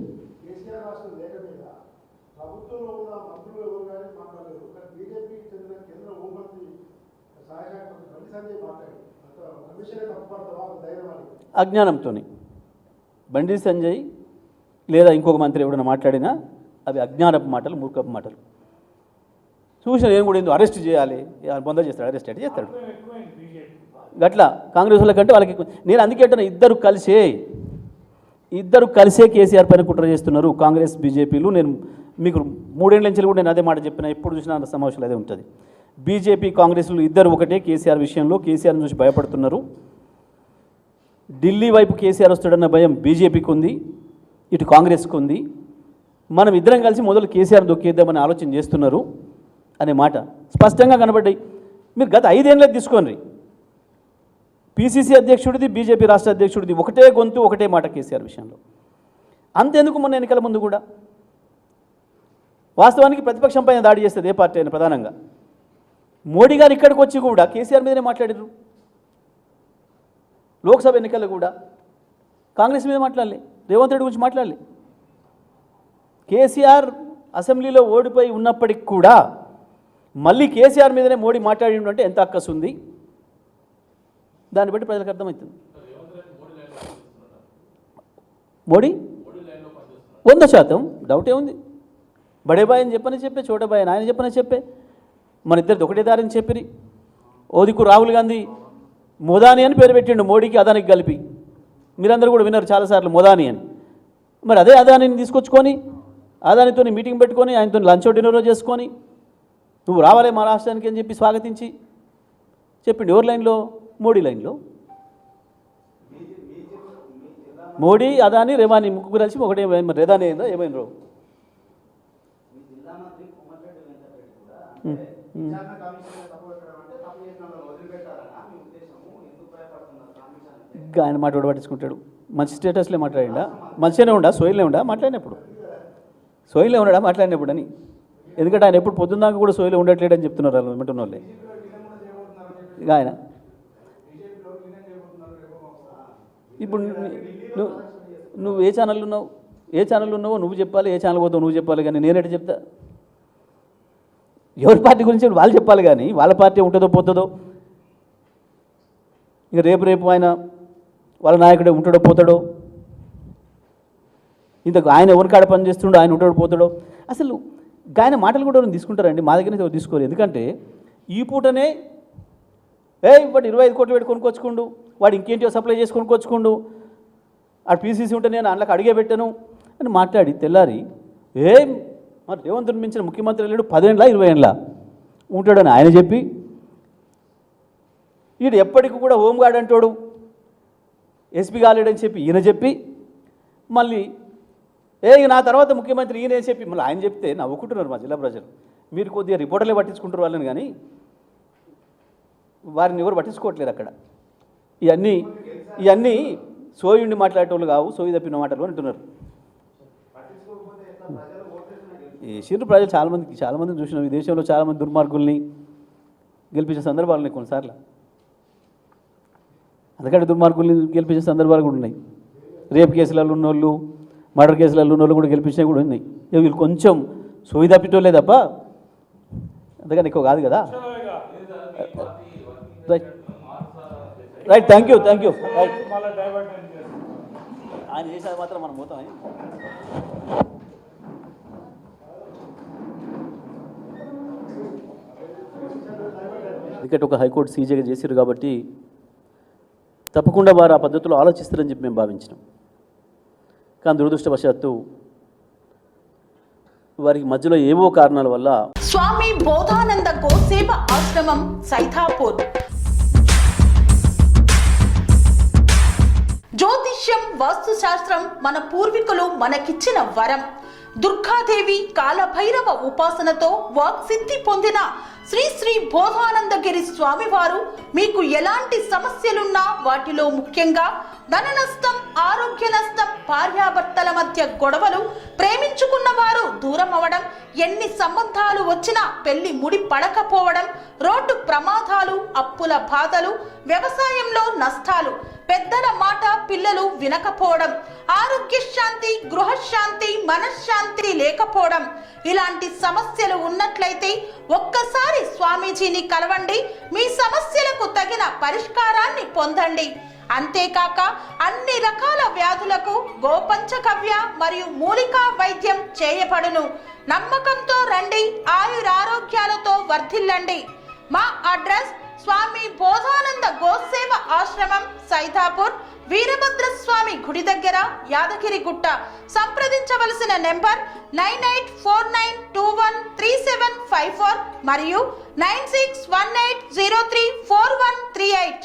[SPEAKER 1] అజ్ఞానంతో బండి సంజయ్ లేదా ఇంకొక మంత్రి ఎవరైనా మాట్లాడినా అవి అజ్ఞానపు మాటలు, మూర్ఖపు మాటలు. చూసిన నేను కూడా ఎందుకు అరెస్ట్ చేయాలి, బొంద చేస్తాడు, అరెస్ట్ అయితే చేస్తాడు. గట్లా కాంగ్రెస్ వాళ్ళ కంటే వాళ్ళకి నేను అందుకే అంటున్నా, ఇద్దరు కలిసే కేసీఆర్ పైన కుట్ర చేస్తున్నారు, కాంగ్రెస్ బీజేపీలు. నేను మీకు 3 ఏళ్ల నుంచి కూడా నేను అదే మాట చెప్పిన, ఎప్పుడు చూసినా సమావేశాలు అదే ఉంటుంది. బీజేపీ కాంగ్రెస్లు ఇద్దరు ఒకటే కేసీఆర్ విషయంలో. కేసీఆర్ని చూసి భయపడుతున్నారు. ఢిల్లీ వైపు కేసీఆర్ వస్తాడన్న భయం బీజేపీకి ఉంది, ఇటు కాంగ్రెస్కి ఉంది. మనం ఇద్దరం కలిసి మొదలు కేసీఆర్ దొక్కేద్దామని ఆలోచన చేస్తున్నారు అనే మాట స్పష్టంగా కనబడ్డాయి. మీరు గత 5 ఏళ్ళకి తీసుకోండి, పీసీసీ అధ్యక్షుడిది, బీజేపీ రాష్ట్ర అధ్యక్షుడిది ఒకటే గొంతు, ఒకటే మాట కేసీఆర్ విషయంలో. అంతెందుకు మొన్న ఎన్నికల ముందు కూడా వాస్తవానికి ప్రతిపక్షం పైన దాడి చేస్తుంది ఏ పార్టీ అయినా. ప్రధానంగా మోడీ గారు ఇక్కడికి వచ్చి కూడా కేసీఆర్ మీదనే మాట్లాడారు. లోక్సభ ఎన్నికల్లో కూడా కాంగ్రెస్ మీద మాట్లాడలే, రేవంత్ రెడ్డి గురించి మాట్లాడలే. కేసీఆర్ అసెంబ్లీలో ఓడిపోయి ఉన్నప్పటికి కూడా మళ్ళీ కేసీఆర్ మీదనే మోడీ మాట్లాడిందంటే ఎంత అక్కసు ఉంది, దాన్ని బట్టి ప్రజలకు అర్థమవుతుంది. మోడీ 100% డౌటే ఉంది. బడేబాయ్ అని చెప్పే, చోటబాయ్ అని ఆయన చెప్పని చెప్పే, మన ఇద్దరిది ఒకటే దారిని చెప్పిరి. ఓదికు రాహుల్ గాంధీ మోదాని అని పేరు పెట్టిండు మోడీకి, అదానికి కలిపి. మీరందరూ కూడా విన్నారు చాలాసార్లు మోదాని అని. మరి అదే అదానిని తీసుకొచ్చుకొని అదానితో మీటింగ్ పెట్టుకొని ఆయనతో లంచ్ డిన్నర్ చేసుకొని నువ్వు రావాలే మా రాష్ట్రానికి అని చెప్పి స్వాగతించి చెప్పిండు. ఎవరి లైన్లో? మోడీ లైన్లో. మోడీ, అదాని, రేవాని ముగ్గురు కలిసి ఒకటే. రేదాని అయిందో ఏమైందో. ఆయన మాట పట్టించుకుంటాడు. మంచి స్టేటస్లే మాట్లాడిండా, మంచిగానే ఉండా, సోయిలే ఉండా మాట్లాడినప్పుడు, సోయిలే ఉన్నాడా మాట్లాడినప్పుడు అని. ఎందుకంటే ఆయన ఎప్పుడు పొద్దున్నాక కూడా సోయిలే ఉండట్లేడని చెప్తున్నారు వాళ్ళు వింటున్న వాళ్ళే. ఇక ఆయన ఇప్పుడు నువ్వు ఏ ఛానల్ ఉన్నావో నువ్వు చెప్పాలి, ఏ ఛానల్ పోతావు నువ్వు చెప్పాలి. కానీ నేనెట చెప్తా? ఎవరి పార్టీ గురించి వాళ్ళు చెప్పాలి. కానీ వాళ్ళ పార్టీ ఉంటుందో పోతుందో, ఇక రేపు ఆయన వాళ్ళ నాయకుడే ఉంటాడో పోతాడో, ఇంతకు ఆయన ఎవరికాడ పని చేస్తుండో, ఆయన ఉంటాడో పోతాడో. అసలు ఆయన మాటలు కూడా ఎవరు తీసుకుంటారండి? మా దగ్గర ఎవరు తీసుకోరు. ఎందుకంటే ఈ పూటనే వాడు 25 కోట్లు పెట్టి కొనుక్కొచ్చుకుండు, వాడు ఇంకేంటివో సప్లై చేసి కొనుక్కొచ్చుకుండు, ఆ పీసీసీ ఉంటే నేను అందులోకి అడిగే పెట్టాను అని మాట్లాడి తెల్లారి మరి రేవంత్ మించిన ముఖ్యమంత్రి లేడు 10 ఏళ్ళ 20 ఏళ్ళ ఉంటాడని ఆయన చెప్పి వీడు ఎప్పటికి కూడా హోంగార్డ్ అంటాడు, ఎస్పీ కాలేడని చెప్పి ఈయన చెప్పి, మళ్ళీ నా తర్వాత ముఖ్యమంత్రి ఈయన అని చెప్పి మళ్ళీ ఆయన చెప్తే నవ్వుకుంటున్నారు మా జిల్లా ప్రజలు. మీరు కొద్దిగా రిపోర్టర్లే పట్టించుకుంటారు వాళ్ళని, కానీ వారిని ఎవరు పట్టించుకోవట్లేరు అక్కడ. ఇవన్నీ సోయుండి మాట్లాడేటోళ్ళు కావు, సోయి తప్పిన మాటలు అంటున్నారు. వేసిండ్రు ప్రజలు చాలామందిని చూసినాం. ఈ దేశంలో చాలామంది దుర్మార్గుల్ని గెలిపించే సందర్భాలు ఉన్నాయి కొన్నిసార్లు. అందుకంటే దుర్మార్గుల్ని గెలిపించే సందర్భాలు కూడా ఉన్నాయి. రేప్ కేసులలో ఉన్నోళ్ళు, మర్డర్ కేసులలో ఉన్నోళ్ళు కూడా గెలిపించినవి కూడా ఉన్నాయి. వీళ్ళు కొంచెం సోయి తప్పిటోళ్ళే తప్ప అందుకని ఎక్కువ కాదు కదా. Right thank you right. ఆయన చేసేది మాత్రం మనం పోతాం. ఎందుకంటే ఒక హైకోర్టు సీజేగా చేశారు కాబట్టి తప్పకుండా వారు ఆ పద్ధతిలో ఆలోచిస్తారని చెప్పి మేము భావించినాం. కానీ దురదృష్టవశాత్తు వారికి మధ్యలో ఏవో కారణాల వల్ల
[SPEAKER 2] స్వామి బోధానంద గోసేవ ఆశ్రమం సైథాపూర్. జ్యోతిష్యం, వాస్తుశాస్త్రం మన పూర్వీకులు మనకిచ్చిన వరం. దుర్గాదేవి, కాలభైరవ ఉపాసనతో వాక్సిద్ధి పొందిన శ్రీ శ్రీ బోధానందగిరి స్వామివారు మీకు ఎలాంటి సమస్యలున్నా, వాటిలో ముఖ్యంగా ధన నష్టం, ఆరోగ్య నష్టం, భార్యాభర్తల మధ్య గొడవలు, ప్రేమించుకున్న వారు దూరం అవడం, ఎన్ని సంబంధాలు వచ్చినా పెళ్లి ముడి పడకపోవడం, రోడ్డు ప్రమాదాలు, అప్పుల బాధలు, వ్యవసాయంలో నష్టాలు, పెద్దల మాట పిల్లలు వినకపోవడం, ఆరోగ్య శాంతి, గృహశాంతి, మనశ్శాంతి లేకపోవడం, ఇలాంటి సమస్యలు ఉన్నట్లయితే ఒక్కసారి స్వామీజీని కలవండి. మీ సమస్యలకు తగిన పరిష్కారాన్ని పొందండి. అంతేకాక అన్ని రకాల వ్యాధులకు గోపంచగవ్య మరియు మూలికా వైద్యం చేయబడును. నమ్మకంతో రండి, ఆయురారోగ్యాలతో వర్ధిల్లండి. మా అడ్రస్ స్వామి బోధానంద గోసేవ ఆశ్రమం సైథాపూర్, వీరభద్రస్వామి గుడి దగ్గర, యాదగిరిగుట్ట. సంప్రదించవలసిన నెంబర్ 9849213754 మరియు 9618034138.